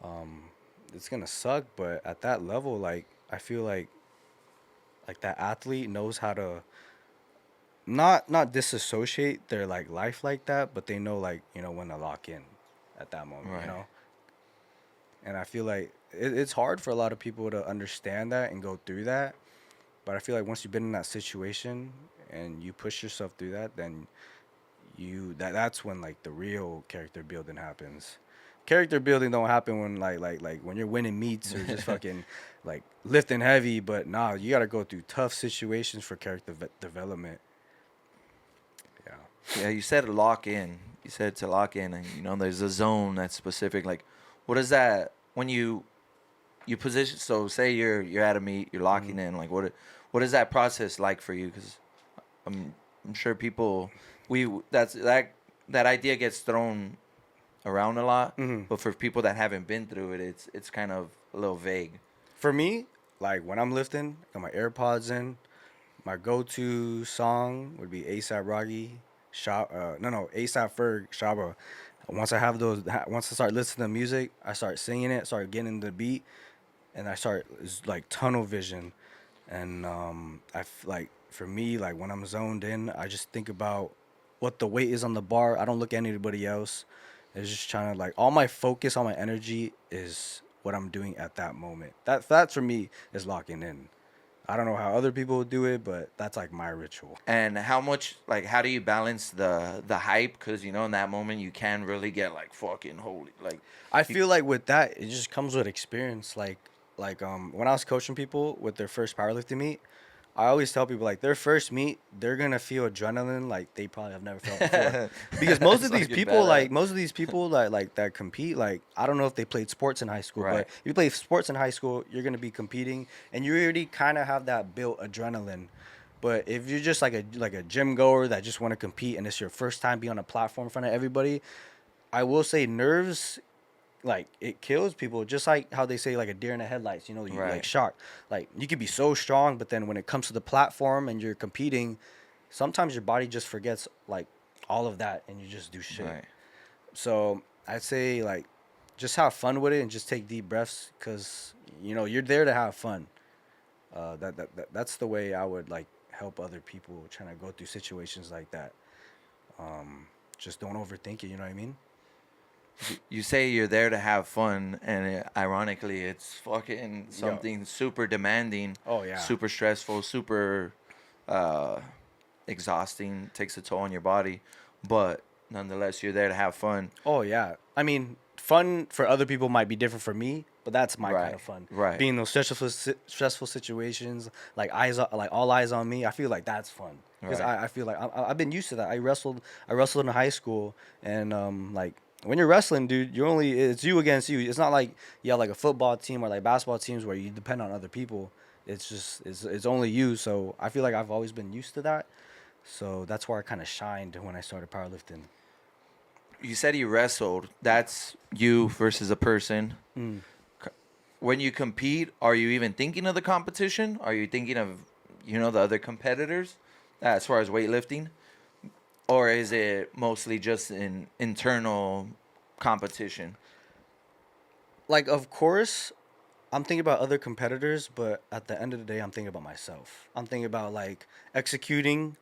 Speaker 2: um, it's gonna suck. But at that level, like I feel like that athlete knows how to not disassociate their like life like that, but they know like when to lock in at that moment,
Speaker 1: Right.
Speaker 2: And I feel like it's hard for a lot of people to understand that and go through that. But I feel like once you've been in that situation and you push yourself through that, then that's when like the real character building happens. Character building don't happen when like when you're winning meets or just fucking like lifting heavy, but nah, you gotta go through tough situations for character development. Yeah.
Speaker 1: Yeah, you said lock in. You said to lock in, and there's a zone that's specific. Like, what is that when you position? So, say you're at a meet, you're locking in. Like, what is that process like for you? Because I'm sure people that idea gets thrown around a lot,
Speaker 2: Hmm.
Speaker 1: but for people that haven't been through it, it's kind of a little vague.
Speaker 2: For me, like when I'm lifting, I got my AirPods in. My go-to song would be ASAP Rocky, no, ASAP Ferg, Shaba. Once I start listening to music, I start singing it, start getting the beat, and I start it's like tunnel vision. And like for me, like when I'm zoned in, I just think about what the weight is on the bar. I don't look at anybody else. It's just trying to like all my focus, all my energy is what I'm doing at that moment. That for me is locking in. I don't know how other people do it, but that's like my ritual.
Speaker 1: And how do you balance the hype? Because in that moment you can really get like fucking holy, like
Speaker 2: I
Speaker 1: you,
Speaker 2: feel like with that, it just comes with experience. When I was coaching people with their first powerlifting meet, I always tell people like their first meet, they're gonna feel adrenaline like they probably have never felt before. Because
Speaker 1: it's fucking badass.
Speaker 2: most of these people that compete, like I don't know if they played sports in high school, but
Speaker 1: Right.
Speaker 2: if you play sports in high school, you're gonna be competing and you already kind of have that built adrenaline. But if you're just like a gym goer that just want to compete and it's your first time being on a platform in front of everybody, I will say nerves like it kills people just like how they say like a deer in the headlights, you like
Speaker 1: Right.
Speaker 2: shocked. Like you could be so strong, but then when it comes to the platform and you're competing, sometimes your body just forgets like all of that and you just do shit.
Speaker 1: Right.
Speaker 2: So I'd say like just have fun with it and just take deep breaths because you're there to have fun. That's the way I would like help other people trying to go through situations like that. Just don't overthink it, you know what I mean?
Speaker 1: You say you're there to have fun, and ironically, it's fucking
Speaker 2: Yo.
Speaker 1: something super demanding,
Speaker 2: Oh yeah.
Speaker 1: super stressful, super uh, exhausting, takes a toll on your body. But nonetheless, you're there to have fun.
Speaker 2: Oh yeah. I mean, fun for other people might be different for me, but that's my kind
Speaker 1: Right.
Speaker 2: of fun.
Speaker 1: Right.
Speaker 2: Being in those stressful situations, like all eyes on me. I feel like that's fun because
Speaker 1: Right.
Speaker 2: I feel like I've been used to that. I wrestled in high school, and like when you're wrestling, dude, it's you against you. It's not like you have like a football team or like basketball teams where you depend on other people. It's just it's only you. So I feel like I've always been used to that. So that's where I kind of shined when I started powerlifting.
Speaker 1: You said you wrestled. That's you versus a person.
Speaker 2: Mm.
Speaker 1: When you compete, are you even thinking of the competition? Are you thinking of, the other competitors as far as weightlifting? Or is it mostly just an internal competition?
Speaker 2: Like, of course, I'm thinking about other competitors, but at the end of the day, I'm thinking about myself. I'm thinking about like executing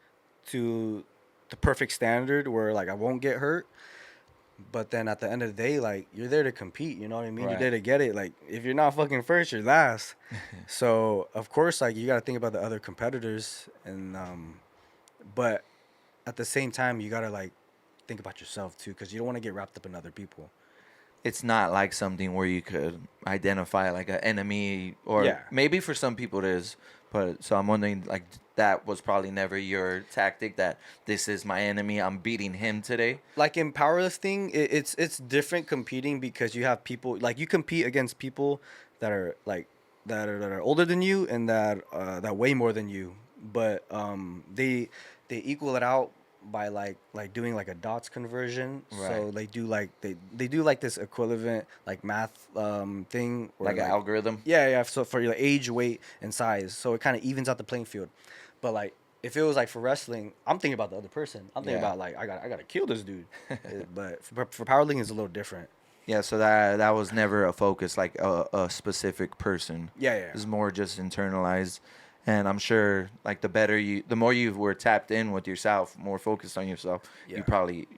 Speaker 2: to the perfect standard where like I won't get hurt. But then at the end of the day, like you're there to compete. You know what I mean? You're
Speaker 1: Right.
Speaker 2: there to get it. Like if you're not fucking first, you're last. So of course, like you got to think about the other competitors, and but at the same time, you gotta like think about yourself too, because you don't want to get wrapped up in other people.
Speaker 1: It's not like something where you could identify like an enemy, or
Speaker 2: Yeah.
Speaker 1: maybe for some people it is, But so I'm wondering, like, that was probably never your tactic. That this is my enemy. I'm beating him today.
Speaker 2: Like in powerlifting, it's different competing because you have people like you compete against people that are like that are older than you and that weigh more than you, but they equal it out by like doing like a dots conversion.
Speaker 1: Right.
Speaker 2: So they do like this equivalent like math thing where
Speaker 1: Like an algorithm.
Speaker 2: yeah, so for your age, weight, and size, so it kind of evens out the playing field. But like if it was like for wrestling, I'm thinking about the other person. I'm thinking
Speaker 1: Yeah.
Speaker 2: about like I gotta kill this dude. But for powerlifting, it's a little different.
Speaker 1: Yeah, so that was never a focus, like a specific person.
Speaker 2: Yeah, yeah.
Speaker 1: It's more just internalized, and I'm sure like the more you were tapped in with yourself, more focused on yourself,
Speaker 2: Yeah.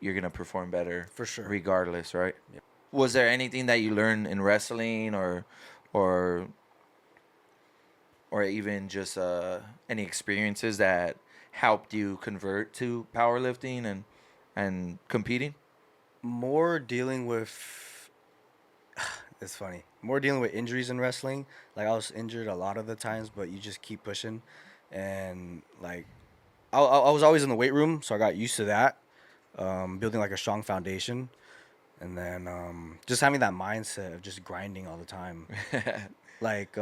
Speaker 1: you're gonna perform better
Speaker 2: For sure.
Speaker 1: regardless, right?
Speaker 2: Yeah.
Speaker 1: Was there anything that you learned in wrestling or or even just any experiences that helped you convert to powerlifting and competing?
Speaker 2: More dealing with it's funny. More dealing with injuries in wrestling. Like I was injured a lot of the times, but you just keep pushing, and like I was always in the weight room, so I got used to that. Building like a strong foundation, and then just having that mindset of just grinding all the time. Like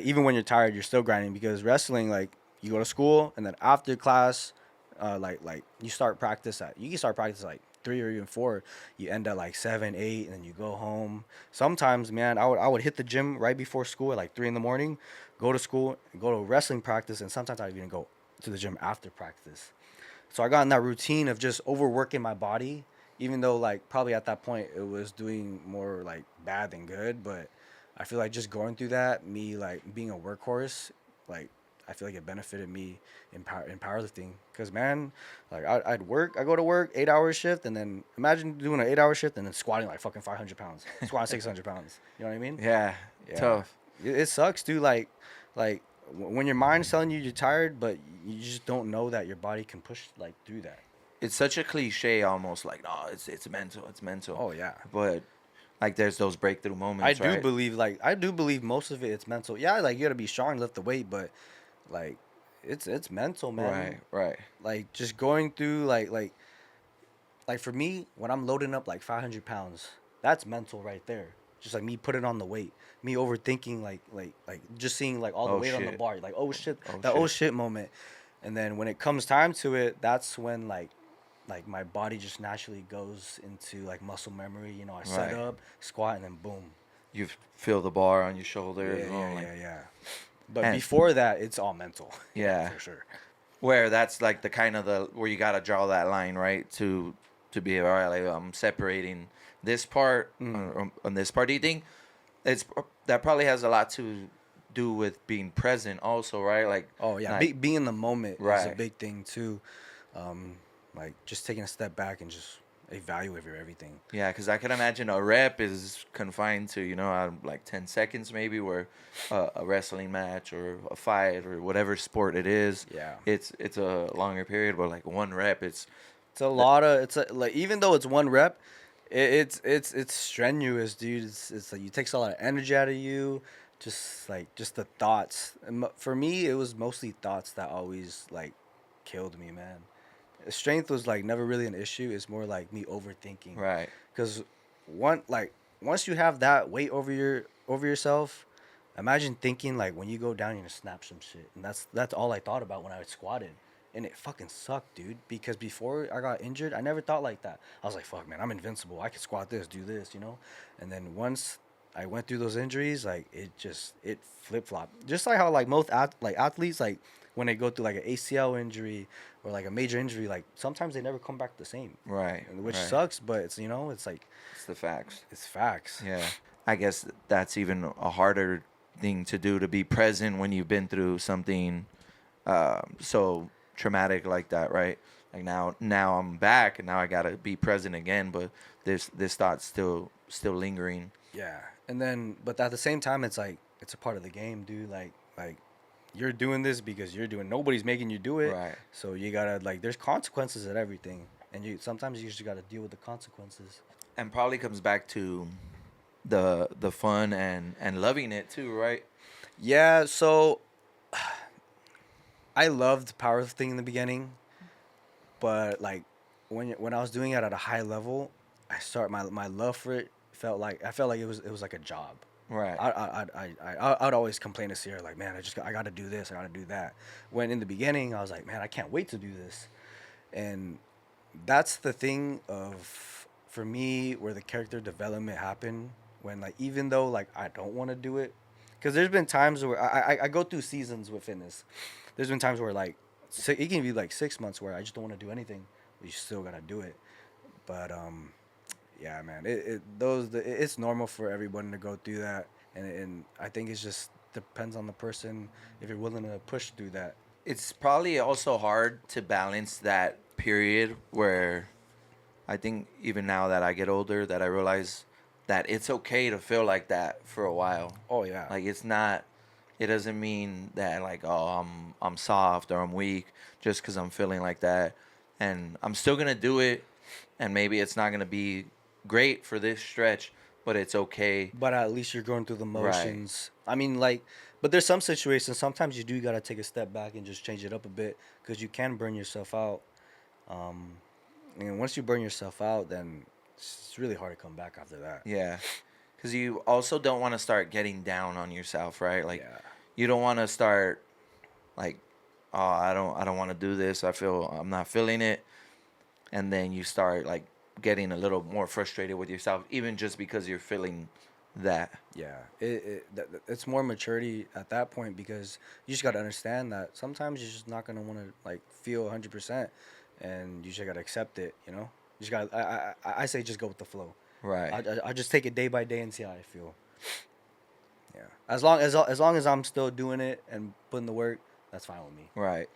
Speaker 2: even when you're tired, you're still grinding because wrestling, like you go to school and then after class, like you can start practice like 3 or even 4. You end at like 7, 8, and then you go home. Sometimes, man, I would hit the gym right before school at like 3 in the morning, go to school, go to wrestling practice, and sometimes I would even go to the gym after practice. So I got in that routine of just overworking my body, even though like probably at that point it was doing more like bad than good. But I feel like just going through that, me like being a workhorse, like I feel like it benefited me in powerlifting. Cause man, like I go to work 8 hour shift, and then imagine doing an 8 hour shift and then squatting like fucking 500 pounds, squatting 600 pounds. You know what I mean?
Speaker 1: Yeah,
Speaker 2: Yeah,
Speaker 1: tough.
Speaker 2: it sucks, dude. Like when your mind's telling you you're tired, but you just don't know that your body can push like through that.
Speaker 1: It's such a cliche, almost like no, it's mental, it's mental.
Speaker 2: Oh yeah,
Speaker 1: But like, there's those breakthrough moments, right?
Speaker 2: I do believe most of it's mental. Yeah, like you gotta be strong, lift the weight, but like it's mental,
Speaker 1: Right,
Speaker 2: man.
Speaker 1: right.
Speaker 2: Like just going through like for me when I'm loading up like 500 pounds, that's mental right there. Just like me putting on the weight, me overthinking like just seeing like all the
Speaker 1: Oh
Speaker 2: weight on the
Speaker 1: shit.
Speaker 2: bar, like oh shit,
Speaker 1: Oh
Speaker 2: that oh
Speaker 1: shit.
Speaker 2: shit moment. And then when it comes time to it, that's when like my body just naturally goes into like muscle memory. You know, I set
Speaker 1: Right.
Speaker 2: up, squat, and then boom.
Speaker 1: You feel the bar on your
Speaker 2: Yeah,
Speaker 1: shoulders,
Speaker 2: yeah,
Speaker 1: like,
Speaker 2: yeah, yeah. But
Speaker 1: and
Speaker 2: before that, it's all mental. Yeah,
Speaker 1: yeah,
Speaker 2: for sure.
Speaker 1: where that's like the kind of the where you gotta draw that line, right? To be all right, like I'm separating this part on this part. Do you think it's that probably has a lot to do with being present, also, right? Like,
Speaker 2: Oh yeah,
Speaker 1: not
Speaker 2: being in the moment is a
Speaker 1: right.
Speaker 2: big thing too. Um, like just taking a step back and just evaluate everything.
Speaker 1: Yeah, because I can imagine a rep is confined to, like 10 seconds maybe, where a wrestling match or a fight or whatever sport it is,
Speaker 2: Yeah,
Speaker 1: it's a longer period, but like one rep,
Speaker 2: it's a lot of like even though it's one rep, it's strenuous, dude. It's like it takes a lot of energy out of you. Just the thoughts. For me, it was mostly thoughts that always like killed me, man. Strength was like never really an issue. It's more like me overthinking.
Speaker 1: right,
Speaker 2: Because once you have that weight over yourself, imagine thinking like when you go down, you're gonna snap some shit, and that's all I thought about when I squatted, and it fucking sucked, dude. Because before I got injured, I never thought like that. I was like, fuck, man, I'm invincible. I can squat this, do this, you know. And then once I went through those injuries, like it flip flopped. Just like how like most athletes like when they go through like an ACL injury or like a major injury, like sometimes they never come back the same,
Speaker 1: right,
Speaker 2: which
Speaker 1: right.
Speaker 2: sucks. But it's it's like
Speaker 1: It's the facts.
Speaker 2: it's facts.
Speaker 1: Yeah. I guess that's even a harder thing to do, to be present when you've been through something so traumatic like that, right? Like now I'm back and now I gotta be present again, but this thought's still lingering.
Speaker 2: Yeah, and then but at the same time, it's like it's a part of the game, dude. Like you're doing this because you're doing. Nobody's making you do it,
Speaker 1: Right.
Speaker 2: so you gotta like. There's consequences at everything, and you sometimes you just gotta deal with the consequences.
Speaker 1: And probably comes back to the fun and loving it too, right?
Speaker 2: Yeah, so I loved powerlifting in the beginning, but like when I was doing it at a high level, my love for it I felt like it was like a job.
Speaker 1: Right.
Speaker 2: I'd always complain to Sierra like, man, I got to do this, I got to do that. When in the beginning, I was like, man, I can't wait to do this, and that's the thing of for me where the character development happened when like even though like I don't want to do it, because there's been times where I go through seasons with fitness. There's been times where like it can be like 6 months where I just don't want to do anything, but you still gotta do it. But yeah, man, it's normal for everyone to go through that, and I think it's just depends on the person if you're willing to push through that.
Speaker 1: It's probably also hard to balance that period where I think even now that I get older, that I realize that it's okay to feel like that for a while.
Speaker 2: Oh yeah,
Speaker 1: Like it's not. It doesn't mean that like I'm soft or I'm weak just because I'm feeling like that, and I'm still gonna do it, and maybe it's not gonna be great for this stretch, but it's okay.
Speaker 2: but at least you're going through the
Speaker 1: Right.
Speaker 2: motions. I mean, like, but there's some situations. Sometimes you do gotta take a step back and just change it up a bit because you can burn yourself out. Um, and once you burn yourself out, then it's really hard to come back after that.
Speaker 1: Yeah. Because you also don't want to start getting down on yourself, right? Like,
Speaker 2: Yeah.
Speaker 1: you don't want to start like, oh, I don't want to do this. I'm not feeling it, and then you start like getting a little more frustrated with yourself, even just because you're feeling that.
Speaker 2: Yeah, it's more maturity at that point because you just got to understand that sometimes you're just not gonna want to like feel 100%, and you just got to accept it. You know, you just got. I say just go with the flow.
Speaker 1: Right.
Speaker 2: I just take it day by day and see how I feel. Yeah, as long as I'm still doing it and putting the work, that's fine with me.
Speaker 1: Right.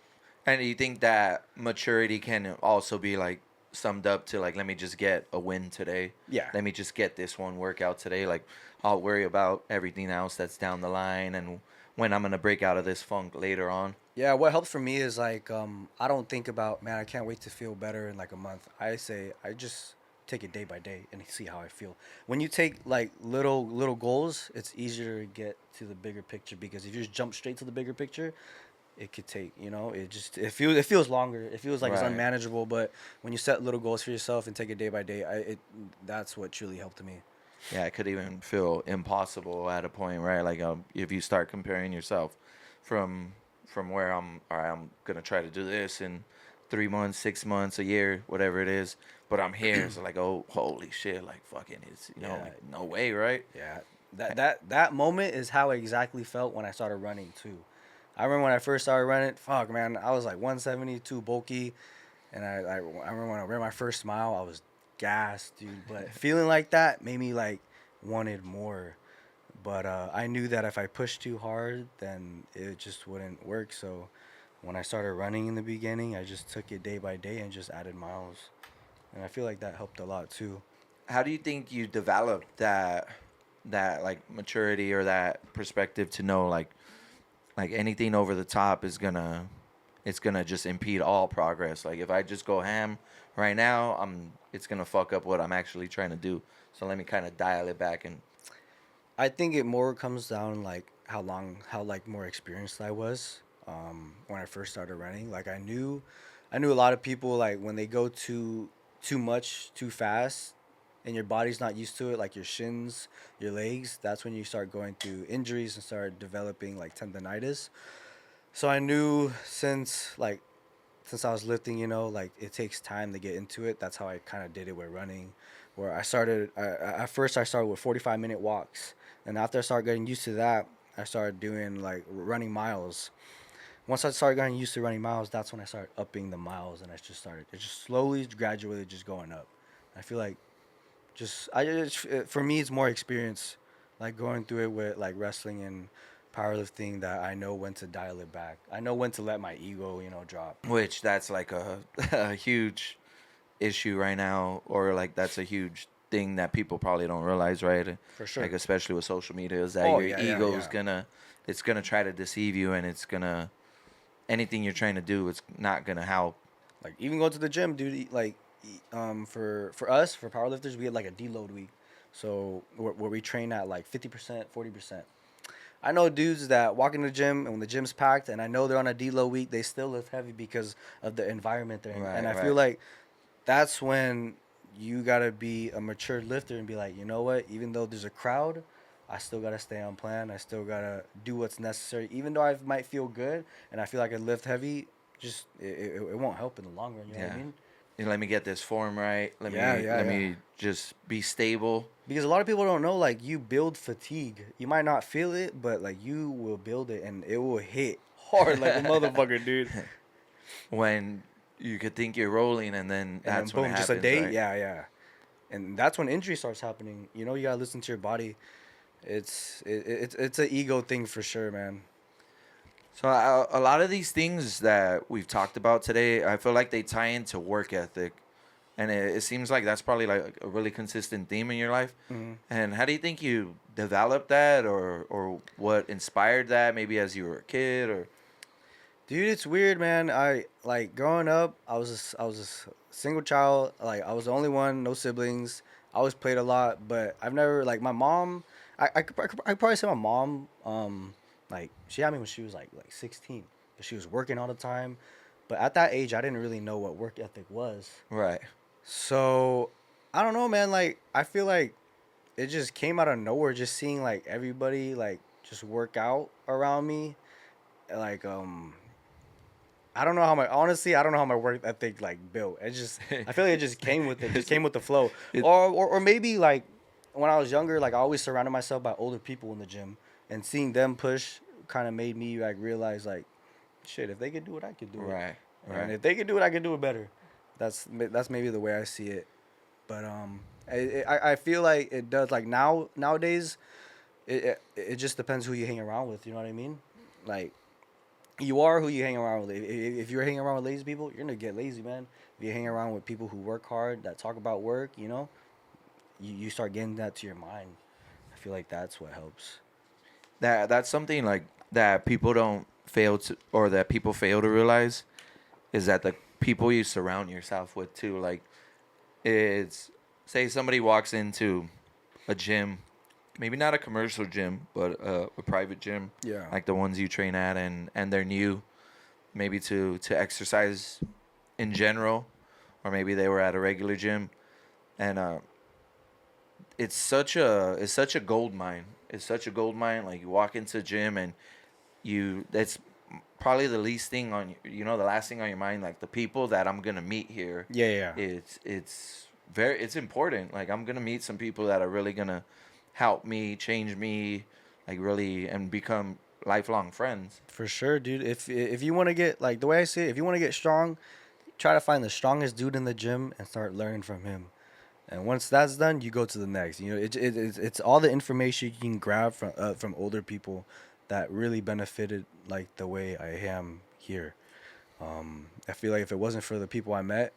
Speaker 1: And you think that maturity can also be like summed up to like, let me just get a win today.
Speaker 2: Yeah,
Speaker 1: Let me just get this one workout today. Like, I'll worry about everything else that's down the line and when I'm gonna break out of this funk later on.
Speaker 2: yeah. What helps for me is like I don't think about, man, I can't wait to feel better in like a month. I say I just take it day by day and see how I feel. When you take like little goals, it's easier to get to the bigger picture because if you just jump straight to the bigger picture, it could take, it feels longer. It feels like it's
Speaker 1: Right.
Speaker 2: unmanageable. But when you set little goals for yourself and take it day by day, that's what truly helped me.
Speaker 1: Yeah, it could even feel impossible at a point, right? Like, if you start comparing yourself from where all right, I'm gonna try to do this in 3 months, 6 months, a year, whatever it is, but I'm here. So like, oh, holy shit, like fucking, it's
Speaker 2: Yeah,
Speaker 1: like, no way, right?
Speaker 2: yeah. That moment is how I exactly felt when I started running too. I remember when I first started running. Fuck, man, I was like 172 bulky, and I remember when I ran my first mile, I was gassed, dude. But feeling like that made me like wanted more. But I knew that if I pushed too hard, then it just wouldn't work. So when I started running in the beginning, I just took it day by day and just added miles, and I feel like that helped a lot too.
Speaker 1: How do you think you developed that like maturity or that perspective to know like anything over the top is gonna it's gonna just impede all progress. Like if I just go ham right now, it's gonna fuck up what I'm actually trying to do. So let me kind of dial it back and
Speaker 2: I think it more comes down like how like more experienced I was when I first started running. Like I knew a lot of people like when they go too much too fast, and your body's not used to it, like your shins, your legs. That's when you start going through injuries and start developing like tendonitis. So I knew since I was lifting, like it takes time to get into it. That's how I kind of did it with running, where at first I started with 45-minute walks, and after I started getting used to that, I started doing like running miles. Once I started getting used to running miles, that's when I started upping the miles, and it just slowly, gradually, just going up. I feel like for me, it's more experience, like going through it with like wrestling and powerlifting, that I know when to dial it back. I know when to let my ego, drop.
Speaker 1: which that's like a a huge issue right now, or like that's a huge thing that people probably don't realize, right?
Speaker 2: For sure.
Speaker 1: Like especially with social media, is that
Speaker 2: Oh
Speaker 1: your
Speaker 2: yeah, yeah,
Speaker 1: ego's
Speaker 2: yeah.
Speaker 1: gonna try to deceive you, and it's gonna anything you're trying to do, it's not gonna help.
Speaker 2: Like even going to the gym, dude. For us, for powerlifters, we had like a deload week, so where we train at like 50%, 40%. I know dudes that walk in the gym and when the gym's packed and I know they're on a deload week, they still lift heavy because of the environment they're in.
Speaker 1: Right,
Speaker 2: And I
Speaker 1: right.
Speaker 2: feel like that's when you gotta be a mature lifter and be like, you know what? Even though there's a crowd, I still gotta stay on plan. I still gotta do what's necessary. Even though I might feel good and I feel like I lift heavy, just it won't help in the long run. You know what
Speaker 1: Yeah.
Speaker 2: I mean?
Speaker 1: Let me get this form right.
Speaker 2: Yeah, yeah,
Speaker 1: Let
Speaker 2: yeah.
Speaker 1: me just be stable.
Speaker 2: Because a lot of people don't know, like, you build fatigue. You might not feel it, but like you will build it and it will hit hard like a motherfucker, dude.
Speaker 1: When you could think you're rolling, and then
Speaker 2: And then
Speaker 1: that's when it
Speaker 2: boom, just a
Speaker 1: happens,
Speaker 2: day.
Speaker 1: right?
Speaker 2: Yeah, yeah. And that's when injury starts happening. You know, you gotta listen to your body. It's an ego thing for sure, man.
Speaker 1: So a lot of these things that we've talked about today, I feel like they tie into work ethic, and it seems like that's probably like a really consistent theme in your life.
Speaker 2: Hmm.
Speaker 1: And how do you think you developed that, or what inspired that? Maybe as you were a kid, or
Speaker 2: Dude, it's weird, man. I like growing up. I was a single child. Like I was the only one, no siblings. I always played a lot, but I've never like my mom. I could probably say my mom. Like she had me when she was like 16, but she was working all the time. But at that age, I didn't really know what work ethic was.
Speaker 1: right,
Speaker 2: So I don't know, man. Like I feel like it just came out of nowhere. Just seeing like everybody like just work out around me. Like I don't know how my honestly I don't know how my work ethic like built. It just I feel like it just came with it. Just came with the flow.
Speaker 1: it,
Speaker 2: Or maybe like when I was younger, like I always surrounded myself by older people in the gym, and seeing them push kind of made me like realize like, shit, if they could do it, I could do it.
Speaker 1: right,
Speaker 2: And
Speaker 1: right.
Speaker 2: if they could do it, I could do it better. That's maybe the way I see it. But I feel like it does like nowadays it just depends who you hang around with. You know what I mean? Like you are who you hang around with. If you're hanging around with lazy people, you're gonna get lazy, man. If you hang around with people who work hard, that talk about work, you know, you start getting that to your mind. I feel like that's what helps.
Speaker 1: That's something like that people don't fail to, or that people fail to realize, is that the people you surround yourself with too. Like, it's, say somebody walks into a gym, maybe not a commercial gym, but a private gym,
Speaker 2: Yeah.
Speaker 1: like the ones you train at, and they're new, maybe to exercise in general, or maybe they were at a regular gym, and it's such a gold mine. It's such a gold mine. Like, you walk into a gym and that's probably the least thing on the last thing on your mind. Like, the people that I'm gonna meet here,
Speaker 2: Yeah, yeah.
Speaker 1: it's important. Like, I'm gonna meet some people that are really gonna help me, change me, like, really, and become lifelong friends.
Speaker 2: For sure, dude. If you want to get like the way I see it, if you want to get strong, try to find the strongest dude in the gym and start learning from him. And once that's done, you go to the next. You know, it's all the information you can grab from older people that really benefited like the way I am here. I feel like if it wasn't for the people I met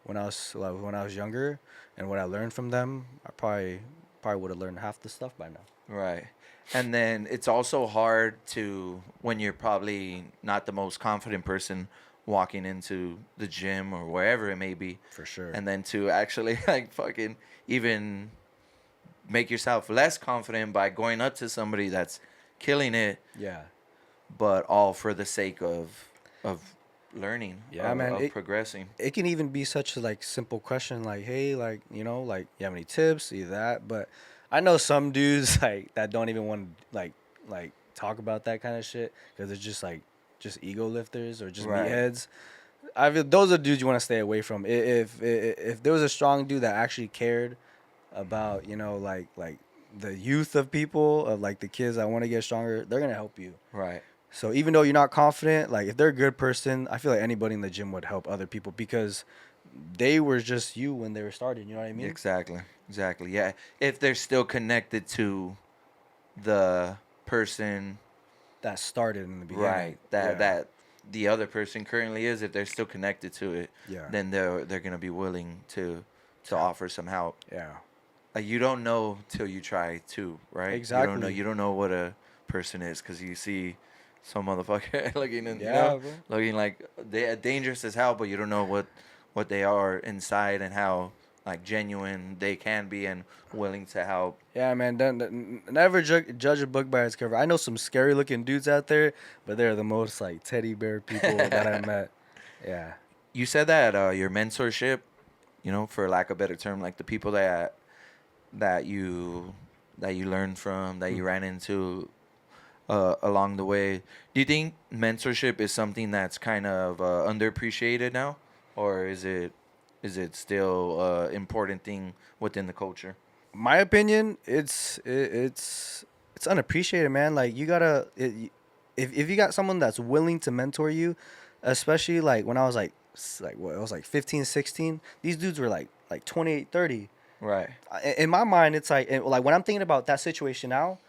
Speaker 2: when I was younger and what I learned from them, I probably would have learned half the stuff by now.
Speaker 1: Right. And then it's also hard to, when you're probably not the most confident person walking into the gym or wherever it may be,
Speaker 2: For sure.
Speaker 1: and then to actually like fucking even make yourself less confident by going up to somebody that's killing it,
Speaker 2: Yeah.
Speaker 1: but all for the sake of learning,
Speaker 2: Yeah,
Speaker 1: of,
Speaker 2: man.
Speaker 1: of progressing.
Speaker 2: It can even be such a like simple question like, hey, like, you know, like, you have any tips, either that. But I know some dudes like that don't even want to like talk about that kind of shit because it's just like just ego lifters or just
Speaker 1: Right.
Speaker 2: meatheads. I feel those are dudes you want to stay away from. If there was a strong dude that actually cared about, you know, like the youth of people, of like the kids that want to get stronger, they're gonna help you.
Speaker 1: Right.
Speaker 2: So even though you're not confident, like if they're a good person, I feel like anybody in the gym would help other people because they were just you when they were starting. You know what I mean?
Speaker 1: Exactly. Exactly. Yeah. If they're still connected to the person,
Speaker 2: That started in the beginning.
Speaker 1: right, that the other person currently is, if they're still connected to it,
Speaker 2: Yeah.
Speaker 1: then they're gonna be willing to offer some help.
Speaker 2: Yeah.
Speaker 1: Like, you don't know till you try too, right?
Speaker 2: Exactly.
Speaker 1: You don't know what a person is because you see some motherfucker looking in,
Speaker 2: Yeah, bro.
Speaker 1: looking like they dangerous as hell, but you don't know what they are inside and how like genuine they can be and willing to help.
Speaker 2: Yeah, man. Never judge a book by its cover. I know some scary looking dudes out there, but they're the most like teddy bear people that I met. Yeah.
Speaker 1: You said that your mentorship, for lack of a better term, like the people that you that you learned from, that you ran into along the way. Do you think mentorship is something that's kind of underappreciated now, or is it still important thing within the culture?
Speaker 2: My opinion, it's unappreciated, man. Like you gotta, if you got someone that's willing to mentor you, especially like when I was like what I was like 15, 16. These dudes were like 28, 30.
Speaker 1: Right.
Speaker 2: In my mind, it's like when I'm thinking about that situation now,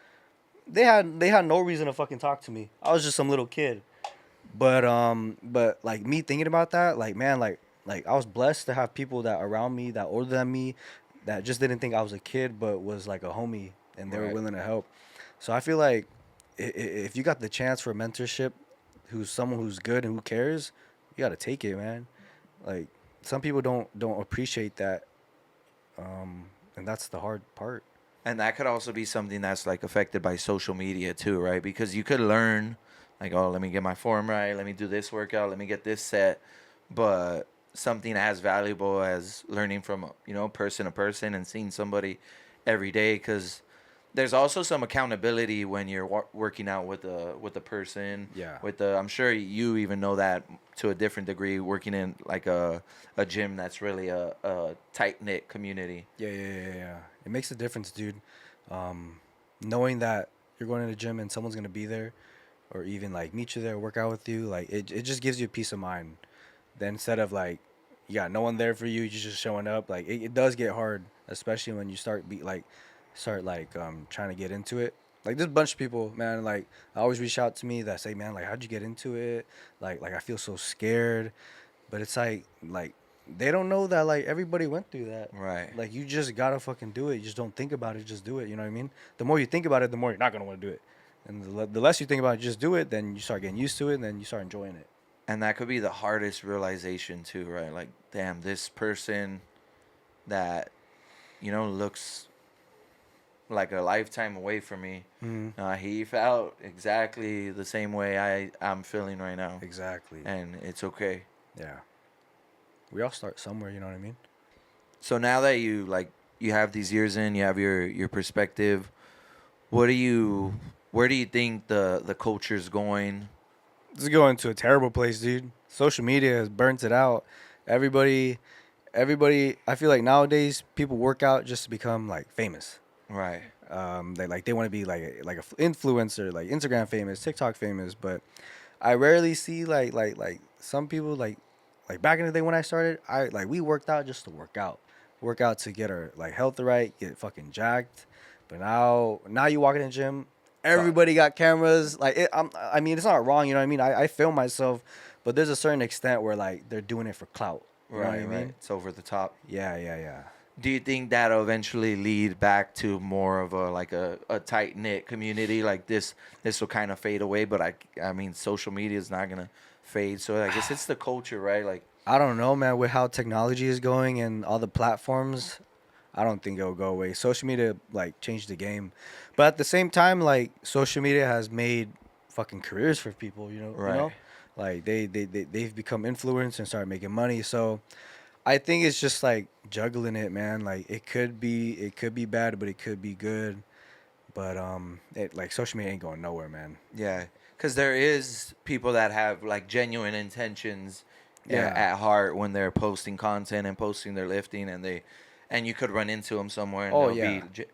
Speaker 2: they had no reason to fucking talk to me. I was just some little kid. But like me thinking about that, like man, like I was blessed to have people that around me that older than me, that just didn't think I was a kid, but was like a homie, and they were
Speaker 1: Right.
Speaker 2: willing to help. So I feel like if you got the chance for mentorship, who's someone who's good and who cares, you got to take it, man. Like some people don't appreciate that, and that's the hard part.
Speaker 1: And that could also be something that's like affected by social media too, right? Because you could learn, like, oh, let me get my form right, let me do this workout, let me get this set, but something as valuable as learning from person to person and seeing somebody every day, because there's also some accountability when you're working out with a person.
Speaker 2: Yeah.
Speaker 1: I'm sure you even know that to a different degree, working in like a gym that's really a tight knit community.
Speaker 2: Yeah. It makes a difference, dude. Knowing that you're going to the gym and someone's gonna be there, or even like meet you there, work out with you, like it just gives you peace of mind. Then instead of like you got no one there for you, you're just showing up. Like it does get hard, especially when you start trying to get into it. Like there's a bunch of people, man. Like I always reach out to me that say, man, like how'd you get into it? Like I feel so scared, but it's like they don't know that like everybody went through that.
Speaker 1: Right.
Speaker 2: Like you just gotta fucking do it. You just don't think about it, just do it. You know what I mean? The more you think about it, the more you're not gonna want to do it. And the less you think about it, just do it. Then you start getting used to it, and then you start enjoying it.
Speaker 1: And that could be the hardest realization too, right? Like, damn, this person that looks like a lifetime away from me. He felt exactly the same way I'm feeling right now,
Speaker 2: Exactly.
Speaker 1: and it's okay.
Speaker 2: Yeah. We all start somewhere. You know what I mean?
Speaker 1: So now that you have these years in, you have your perspective. Where do you think the culture's going?
Speaker 2: This is going to a terrible place, dude. Social media has burnt it out. Everybody, everybody. I feel like nowadays people work out just to become like famous.
Speaker 1: Right.
Speaker 2: They want to be like a influencer, like Instagram famous, TikTok famous. But I rarely see like some people like back in the day when I started. We worked out just to work out to get our like health right, get fucking jacked. But now you walk in the gym, everybody got cameras. I mean, it's not wrong, you know what I mean? I film myself, but there's a certain extent where like they're doing it for clout. You know what I
Speaker 1: Right.
Speaker 2: mean?
Speaker 1: It's over the top.
Speaker 2: Yeah.
Speaker 1: Do you think that'll eventually lead back to more of a tight knit community? Like this will kind of fade away, but I mean social media is not gonna fade. So I guess it's the culture, right? Like,
Speaker 2: I don't know, man. With how technology is going and all the platforms, I don't think it'll go away. Social media like changed the game, but at the same time, like social media has made fucking careers for people. You know,
Speaker 1: Right.
Speaker 2: like they've become influenced and started making money. So I think it's just like juggling it, man. Like it could be bad, but it could be good. But it like social media ain't going nowhere, man.
Speaker 1: yeah, because there is people that have like genuine intentions
Speaker 2: Yeah.
Speaker 1: at heart when they're posting content and posting their lifting, and you could run into them somewhere and
Speaker 2: Oh
Speaker 1: they'll
Speaker 2: yeah,
Speaker 1: be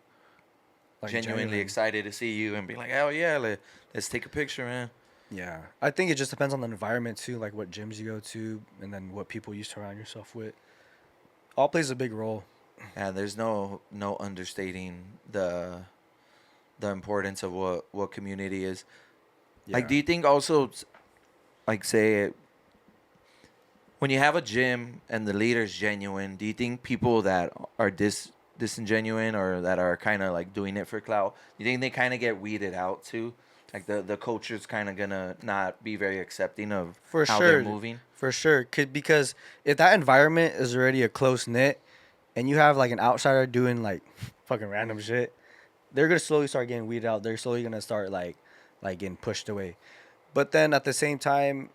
Speaker 2: like
Speaker 1: genuinely
Speaker 2: genuine.
Speaker 1: excited to see you and be like, oh yeah, let's take a picture, man.
Speaker 2: Yeah, I think it just depends on the environment too, like what gyms you go to, and then what people you surround yourself with. All plays a big role.
Speaker 1: And there's no understating the importance of what community is.
Speaker 2: Yeah.
Speaker 1: Like, do you think also, like, say, when you have a gym and the leader's genuine, do you think people that are disingenuine or that are kind of like doing it for clout, do you think they kind of get weeded out too? Like the culture's kind of gonna not be very accepting of
Speaker 2: For
Speaker 1: how
Speaker 2: sure,
Speaker 1: they're moving.
Speaker 2: for sure. Because if that environment is already a close knit, and you have like an outsider doing like fucking random shit, they're gonna slowly start getting weeded out. They're slowly gonna start like getting pushed away. But then at the same time,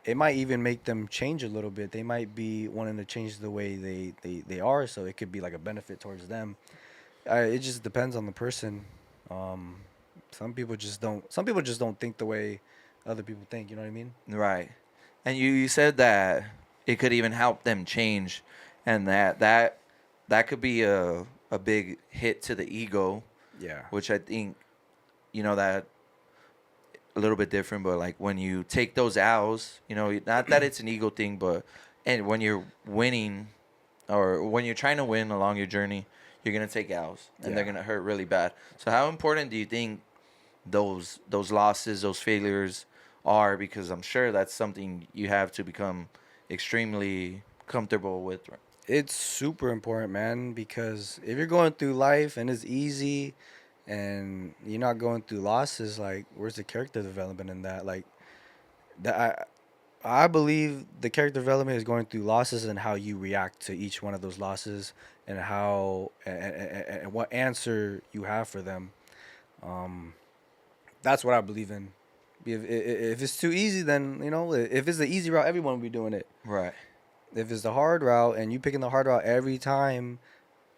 Speaker 2: it might even make them change a little bit. They might be wanting to change the way they are, so it could be like a benefit towards them. It just depends on the person. Um, some people just don't. Some people just don't think the way other people think. You know what I mean?
Speaker 1: Right. And you said that it could even help them change, and that could be a big hit to the ego,
Speaker 2: Yeah.
Speaker 1: which I think, that a little bit different. But like when you take those L's, not that it's an ego thing, but and when you're winning, or when you're trying to win along your journey, you're gonna take L's, and they're
Speaker 2: Yeah.
Speaker 1: gonna hurt really bad. So how important do you think those losses, those failures are? Because I'm sure that's something you have to become extremely comfortable with.
Speaker 2: It's super important, man, because if you're going through life and it's easy and you're not going through losses, like where's the character development in that? Like that I believe the character development is going through losses and how you react to each one of those losses and how and what answer you have for them. Um, that's what I believe in. If it's too easy, then if it's the easy route, everyone will be doing it.
Speaker 1: Right.
Speaker 2: If it's the hard route and you picking the hard route every time,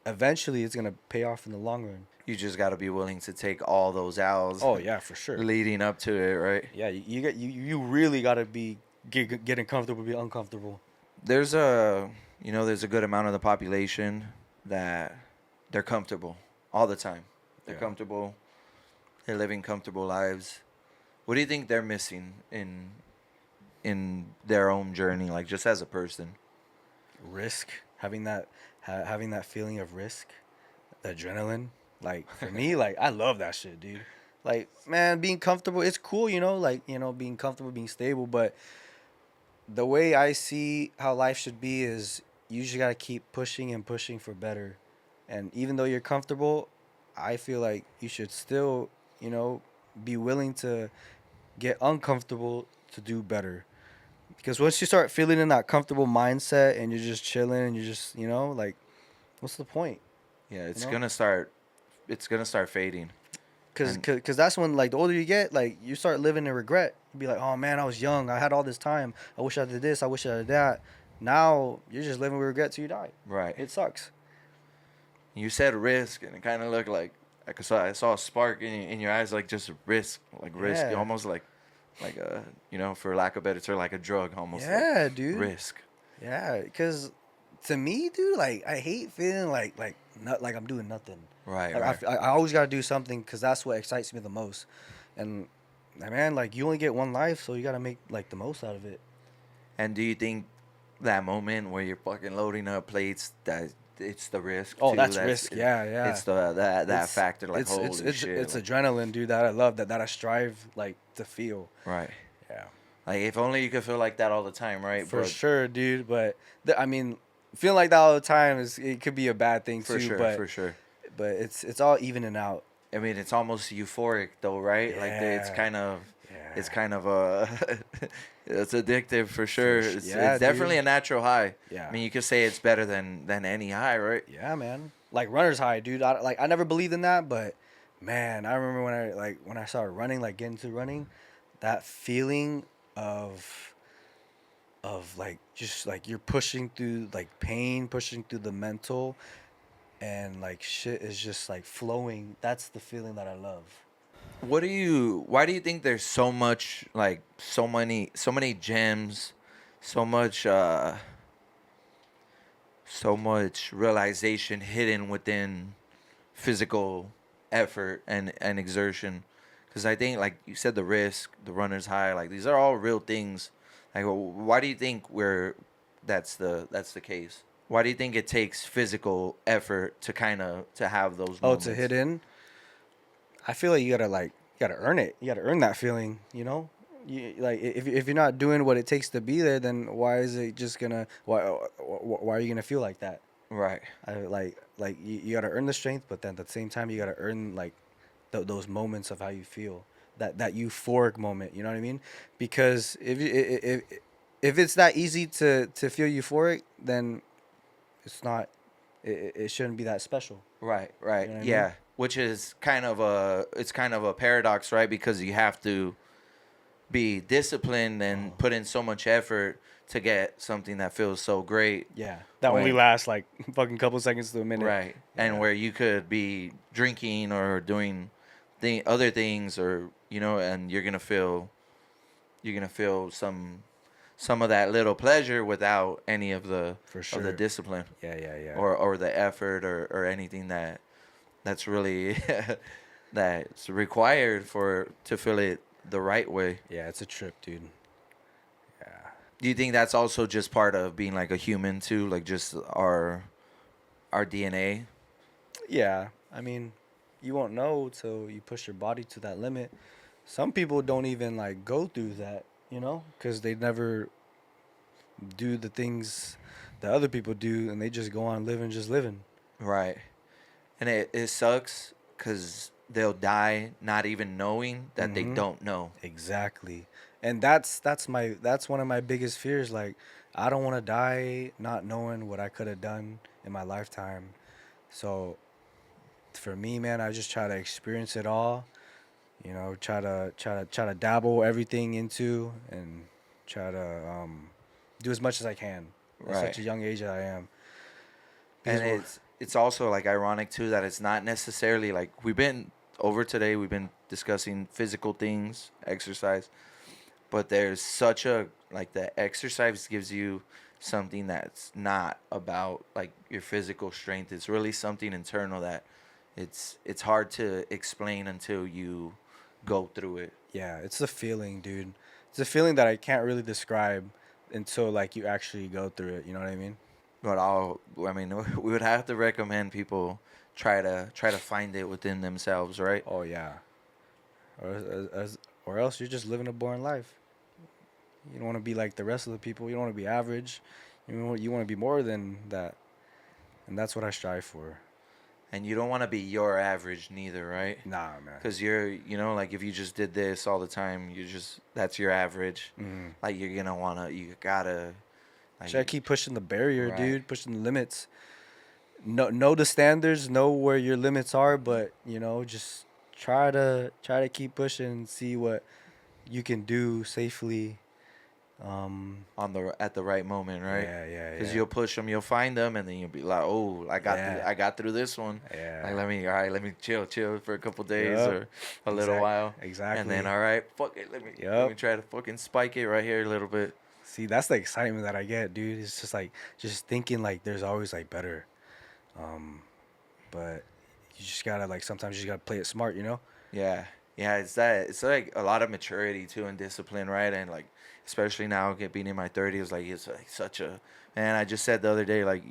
Speaker 2: eventually it's gonna pay off in the long run.
Speaker 1: You just got to be willing to take all those L's
Speaker 2: Oh yeah, for sure.
Speaker 1: leading up to it, right?
Speaker 2: Yeah, you really gotta be getting comfortable, be uncomfortable.
Speaker 1: There's a good amount of the population that they're comfortable all the time. They're
Speaker 2: Yeah.
Speaker 1: comfortable. They're living comfortable lives. What do you think they're missing in their own journey, like just as a person?
Speaker 2: Risk, having that feeling of risk, the adrenaline. Like for me, like I love that shit, dude. Like man, being comfortable, it's cool, being comfortable, being stable. But the way I see how life should be is you just gotta keep pushing and pushing for better. And even though you're comfortable, I feel like you should still, be willing to get uncomfortable to do better. Because once you start feeling in that comfortable mindset and you're just chilling and you're just, like, what's the point?
Speaker 1: Yeah, it's
Speaker 2: You know?
Speaker 1: gonna start. It's gonna start fading.
Speaker 2: Cause,
Speaker 1: And
Speaker 2: cause, cause that's when like the older you get, like you start living in regret. You be like, oh man, I was young. I had all this time. I wish I did this. I wish I did that. Now you're just living with regret till you die.
Speaker 1: right,
Speaker 2: It sucks.
Speaker 1: you said risk, and it kind of looked like I saw a spark in your eyes, like just risk,
Speaker 2: Yeah.
Speaker 1: almost like a for lack of a better term, like a drug, almost.
Speaker 2: Yeah,
Speaker 1: like
Speaker 2: dude.
Speaker 1: risk.
Speaker 2: Yeah, cause to me, dude, like I hate feeling like not like I'm doing nothing.
Speaker 1: Right,
Speaker 2: Like
Speaker 1: right.
Speaker 2: I always gotta do something because that's what excites me the most. And man, like you only get one life, so you gotta make like the most out of it.
Speaker 1: And do you think that moment where you're fucking loading up plates, that it's the risk
Speaker 2: Oh,
Speaker 1: too?
Speaker 2: that's risk. Yeah, yeah.
Speaker 1: It's that
Speaker 2: It's-
Speaker 1: factor. Like
Speaker 2: it's
Speaker 1: holy
Speaker 2: it's
Speaker 1: shit.
Speaker 2: it's
Speaker 1: like,
Speaker 2: adrenaline, dude. That I love. That I strive like to feel.
Speaker 1: right.
Speaker 2: Yeah,
Speaker 1: Like if only you could feel like that all the time, right?
Speaker 2: for
Speaker 1: But
Speaker 2: sure, dude. But I mean, feeling like that all the time it could be a bad thing
Speaker 1: for
Speaker 2: too.
Speaker 1: sure,
Speaker 2: but
Speaker 1: for sure.
Speaker 2: but it's all evening out.
Speaker 1: I mean, it's almost euphoric though, right? Like it's
Speaker 2: Yeah.
Speaker 1: kind of,
Speaker 2: Yeah.
Speaker 1: it's kind of it's addictive for sure. It's,
Speaker 2: yeah,
Speaker 1: it's definitely
Speaker 2: dude.
Speaker 1: a natural high.
Speaker 2: Yeah.
Speaker 1: I mean, you could say it's better than any high, right?
Speaker 2: Yeah, man. Like runner's high, dude. I never believed in that, but man, I remember when I started running, like getting to running, that feeling of like just like you're pushing through like pain, pushing through the mental, and like shit is just like flowing. That's the feeling that I love.
Speaker 1: Why do you think there's so much, like so many gems, so much so much realization hidden within physical effort and exertion? Because I think, like you said, the risk, the runner's high, like these are all real things. Like, why do you think that's the case? Why do you think it takes physical effort to kind of to have those
Speaker 2: Oh,
Speaker 1: moments?
Speaker 2: to hit in. I feel like you gotta earn it. You gotta earn that feeling. Like if you're not doing what it takes to be there, then why is it just gonna why are you gonna feel like that?
Speaker 1: Right.
Speaker 2: You gotta earn the strength, but then at the same time you gotta earn like those moments of how you feel, that euphoric moment. You know what I mean? Because if it's that easy to feel euphoric, then it's not it shouldn't be that special.
Speaker 1: Right,
Speaker 2: You
Speaker 1: right.
Speaker 2: know what I
Speaker 1: Yeah.
Speaker 2: mean?
Speaker 1: Which is kind of a paradox, right? Because you have to be disciplined and put in so much effort to get something that feels so great.
Speaker 2: Yeah, that only
Speaker 1: When,
Speaker 2: lasts like fucking couple seconds to a minute.
Speaker 1: right. And
Speaker 2: Yeah.
Speaker 1: where you could be drinking or doing other things, or and you're gonna feel some of that little pleasure without any of the
Speaker 2: For
Speaker 1: of the
Speaker 2: sure.
Speaker 1: discipline
Speaker 2: Yeah.
Speaker 1: or the effort or anything that's really that's required for to feel it the right way.
Speaker 2: Yeah, it's a trip, dude. Yeah.
Speaker 1: Do you think that's also just part of being like a human too, like just our DNA?
Speaker 2: Yeah, I mean, you won't know till you push your body to that limit. Some people don't even like go through that, because they never do the things that other people do, and they just go on living, just living.
Speaker 1: Right. And it sucks because they'll die not even knowing that they
Speaker 2: Mm-hmm.
Speaker 1: don't know.
Speaker 2: Exactly. And that's one of my biggest fears. Like, I don't want to die not knowing what I could have done in my lifetime. So for me, man, I just try to experience it all. Try to dabble everything into, and try to do as much as I can at
Speaker 1: Right.
Speaker 2: such a young age that I am.
Speaker 1: And
Speaker 2: Because we're
Speaker 1: it's also like ironic too that it's not necessarily like we've been discussing physical things, exercise, but there's such a like the exercise gives you something that's not about like your physical strength. It's really something internal that it's hard to explain until you go through it.
Speaker 2: Yeah, it's a feeling, dude. It's a feeling that I can't really describe until like you actually go through it. You know what I mean?
Speaker 1: But I mean, we would have to recommend people try to find it within themselves, right?
Speaker 2: Oh yeah. Or else you're just living a boring life. You don't want to be like the rest of the people. You don't want to be average. You want to be more than that, and that's what I strive for.
Speaker 1: And you don't want to be your average neither, right?
Speaker 2: Nah, man.
Speaker 1: Because like if you just did this all the time, that's your average.
Speaker 2: Mm-hmm.
Speaker 1: Like you gotta, like,
Speaker 2: Should I keep pushing the barrier,
Speaker 1: right.
Speaker 2: dude? Pushing the limits. Know the standards. Know where your limits are, but just try to keep pushing and see what you can do safely.
Speaker 1: At the right moment, right?
Speaker 2: Yeah.
Speaker 1: Because you'll push them, you'll find them, and then you'll be like, oh,
Speaker 2: Yeah.
Speaker 1: I got through this one.
Speaker 2: Yeah.
Speaker 1: Like let me chill for a couple days
Speaker 2: Yup.
Speaker 1: or a little while.
Speaker 2: Exactly.
Speaker 1: And then all right, fuck it, let me
Speaker 2: Yup.
Speaker 1: try to fucking spike it right here a little bit.
Speaker 2: See, that's the excitement that I get, dude. It's just like just thinking like there's always like better. But you just gotta like sometimes you just gotta play it smart,
Speaker 1: Yeah, yeah, it's like a lot of maturity too and discipline, right? And like especially now, being in my 30s, like it's like such a man. I just said the other day, like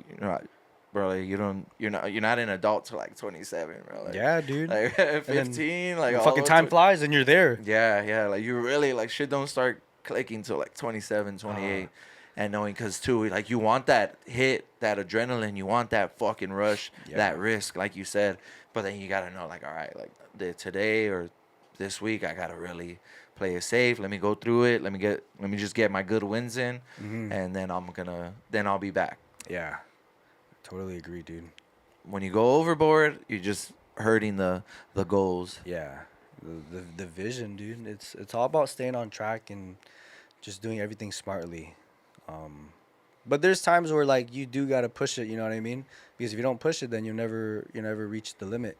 Speaker 1: bro, like, you're not an adult till like 27, bro. Like,
Speaker 2: Yeah, dude.
Speaker 1: like 15, like
Speaker 2: When
Speaker 1: all
Speaker 2: fucking
Speaker 1: those
Speaker 2: time flies and you're there.
Speaker 1: yeah, like you really like shit don't start clicking till like 27, 28. And knowing, because too, like you want that hit, that adrenaline, you want that fucking rush,
Speaker 2: Yeah.
Speaker 1: that risk, like you said. But then you gotta know, like, all right, like today or this week, I gotta really play it safe. Let me go through it. Let me just get my good wins in, and then then I'll be back.
Speaker 2: Yeah. Totally agree, dude.
Speaker 1: When you go overboard, you're just hurting the goals.
Speaker 2: Yeah. The vision, dude. It's all about staying on track and just doing everything smartly. But there's times where like you do gotta push it, you know what I mean? Because if you don't push it, then you never reach the limit.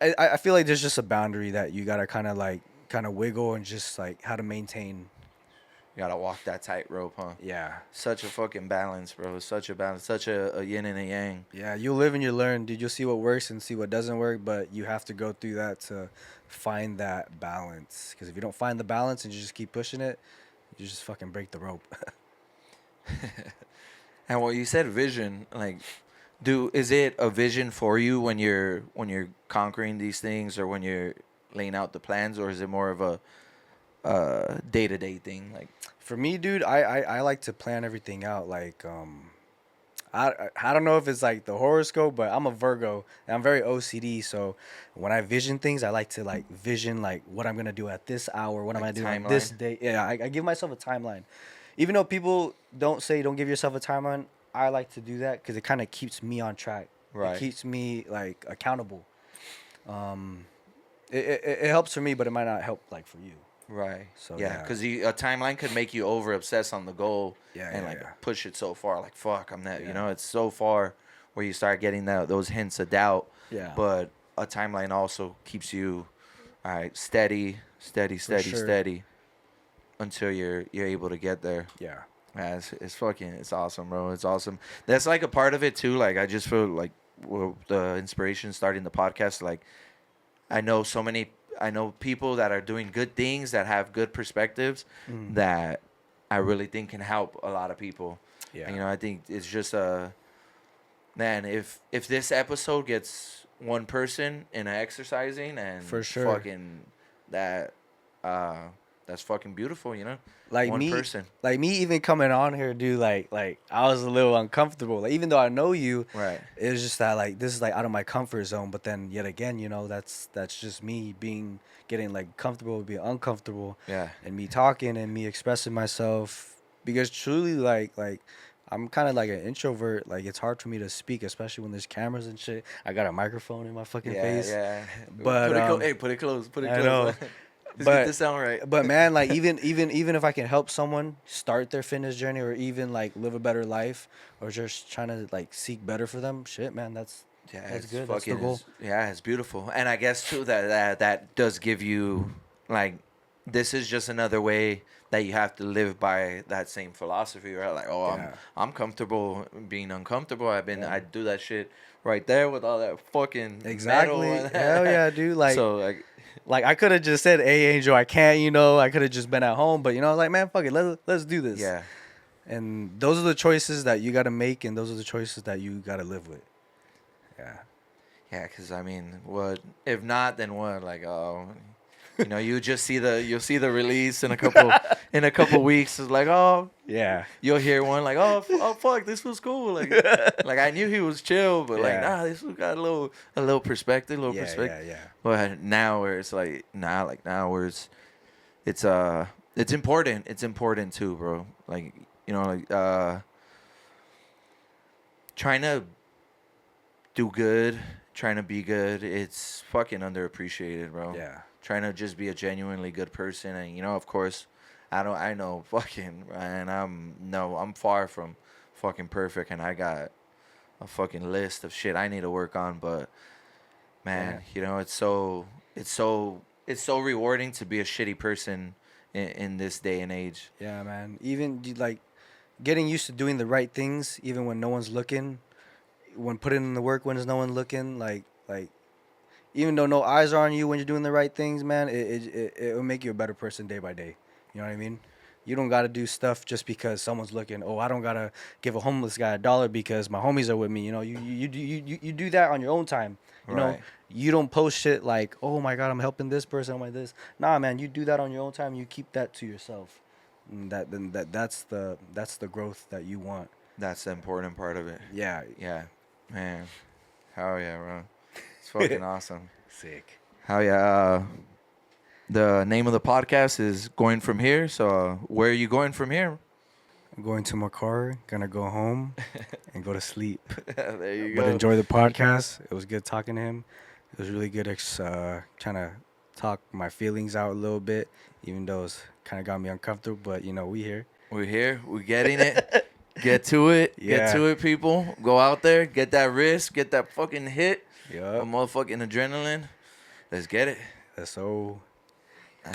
Speaker 2: I feel like there's just a boundary that you gotta kind of wiggle and just like how to maintain.
Speaker 1: You gotta walk that tightrope, huh?
Speaker 2: Yeah.
Speaker 1: Such a fucking balance, bro. Such a balance. Such a yin and a yang.
Speaker 2: Yeah, you'll live and you learn, dude. You'll see what works and see what doesn't work, but you have to go through that to find that balance. Because if you don't find the balance and you just keep pushing it, you just fucking break the rope.
Speaker 1: And what you said, vision, like, is it a vision for you when you're conquering these things or when you're laying out the plans, or is it more of a day-to-day thing? Like,
Speaker 2: For me, dude, I like to plan everything out. Like, I don't know if it's like the horoscope, but I'm a Virgo and I'm very OCD. So when I vision things, I like to like vision like what I'm gonna do at this hour, what am I
Speaker 1: Like
Speaker 2: doing on this
Speaker 1: timeline?
Speaker 2: day. Yeah, I give myself a timeline. Even though people don't give yourself a timeline, I like to do that because it kind of keeps me on track.
Speaker 1: Right.
Speaker 2: It keeps me like accountable. It helps for me, but it might not help like for you.
Speaker 1: Right.
Speaker 2: So,
Speaker 1: Yeah,
Speaker 2: yeah.
Speaker 1: because a timeline could make you over obsess on the goal
Speaker 2: Yeah,
Speaker 1: and
Speaker 2: yeah,
Speaker 1: like
Speaker 2: yeah.
Speaker 1: push it so far. Like fuck, I'm that. You
Speaker 2: Yeah.
Speaker 1: know, it's so far where you start getting those hints of doubt.
Speaker 2: Yeah.
Speaker 1: But a timeline also keeps you, all right, steady, steady,
Speaker 2: For
Speaker 1: steady,
Speaker 2: sure.
Speaker 1: steady, until you're able to get there.
Speaker 2: Yeah.
Speaker 1: Yeah, it's awesome, bro. It's awesome. That's like a part of it too. Like I just feel like the inspiration starting the podcast. Like I know I know people that are doing good things that have good perspectives that I really think can help a lot of people.
Speaker 2: Yeah.
Speaker 1: And, I think it's just man, if this episode gets one person in exercising and
Speaker 2: For sure.
Speaker 1: fucking that that's fucking beautiful,
Speaker 2: Like
Speaker 1: one
Speaker 2: me,
Speaker 1: person.
Speaker 2: like me, even coming on here, dude. Like I was a little uncomfortable. Like even though I know you,
Speaker 1: Right.
Speaker 2: it was just that like this is like out of my comfort zone. But then yet again, that's just me getting like comfortable, being uncomfortable.
Speaker 1: Yeah.
Speaker 2: And me talking and me expressing myself because truly like I'm kind of like an introvert. Like it's hard for me to speak, especially when there's cameras and shit. I got a microphone in my fucking face.
Speaker 1: Yeah.
Speaker 2: But,
Speaker 1: Put it close. Put it
Speaker 2: I
Speaker 1: close.
Speaker 2: know.
Speaker 1: Let's get this sound right.
Speaker 2: But man, like even if I can help someone start their fitness journey or even like live a better life or just trying to like seek better for them, shit, man, that's
Speaker 1: it's
Speaker 2: good. That's the goal.
Speaker 1: It's beautiful. And I guess too that does give you like this is just another way that you have to live by that same philosophy, right? Like,
Speaker 2: Yeah.
Speaker 1: I'm comfortable being uncomfortable. I
Speaker 2: Yeah.
Speaker 1: do that shit right there with all that fucking
Speaker 2: Exactly.
Speaker 1: metal.
Speaker 2: Hell yeah, dude. Like
Speaker 1: so
Speaker 2: like I could have just said, "Hey, Angel, I can't." I could have just been at home, but like, man, fuck it, let's do this.
Speaker 1: yeah.
Speaker 2: And those are the choices that you got to make, and those are the choices that you got to live with. Yeah.
Speaker 1: Yeah, because I mean, what if not? Then what? Like, you'll see the release in a couple weeks. It's like, oh,
Speaker 2: Yeah.
Speaker 1: you'll hear one like, oh fuck, this was cool. Like, like I knew he was chill, but like,
Speaker 2: Yeah.
Speaker 1: nah, this one got a little perspective,
Speaker 2: Yeah.
Speaker 1: But now where it's like, now where it's important. It's important too, bro. Like, trying to do good, trying to be good, it's fucking underappreciated, bro.
Speaker 2: Yeah.
Speaker 1: Trying to just be a genuinely good person, and of course, I know fucking, and I'm far from fucking perfect, and I got a fucking list of shit I need to work on, but man, it's so rewarding to be a shitty person in this day and age.
Speaker 2: Yeah, man. Even like getting used to doing the right things, even when no one's looking, when putting in the work when there's no one looking, like even though no eyes are on you when you're doing the right things, man, it will make you a better person day by day. You know what I mean? You don't gotta do stuff just because someone's looking. Oh, I don't gotta give a homeless guy $1 because my homies are with me. You do that on your own time. You know,
Speaker 1: Right.
Speaker 2: you don't post shit like, oh my God, I'm helping this person, I'm like this. Nah, man, you do that on your own time. You keep that to yourself. And that's the growth that you want.
Speaker 1: That's the important part of it.
Speaker 2: Yeah.
Speaker 1: Yeah, man. Hell yeah, bro. It's fucking awesome.
Speaker 2: Sick.
Speaker 1: Hell yeah. The name of the podcast is Going From Here. So where are you going from here?
Speaker 2: I'm going to my car, gonna go home and go to sleep.
Speaker 1: There you
Speaker 2: But
Speaker 1: go.
Speaker 2: enjoy the podcast. It was good talking to him. It was really good trying to talk my feelings out a little bit, even though it's kind of got me uncomfortable. But, we here.
Speaker 1: We're here. We're getting it. Get to it.
Speaker 2: Yeah.
Speaker 1: Get to it, people. Go out there. Get that wrist. Get that fucking hit.
Speaker 2: Yup.
Speaker 1: A motherfucking adrenaline. Let's get it.
Speaker 2: That's so...
Speaker 1: Hell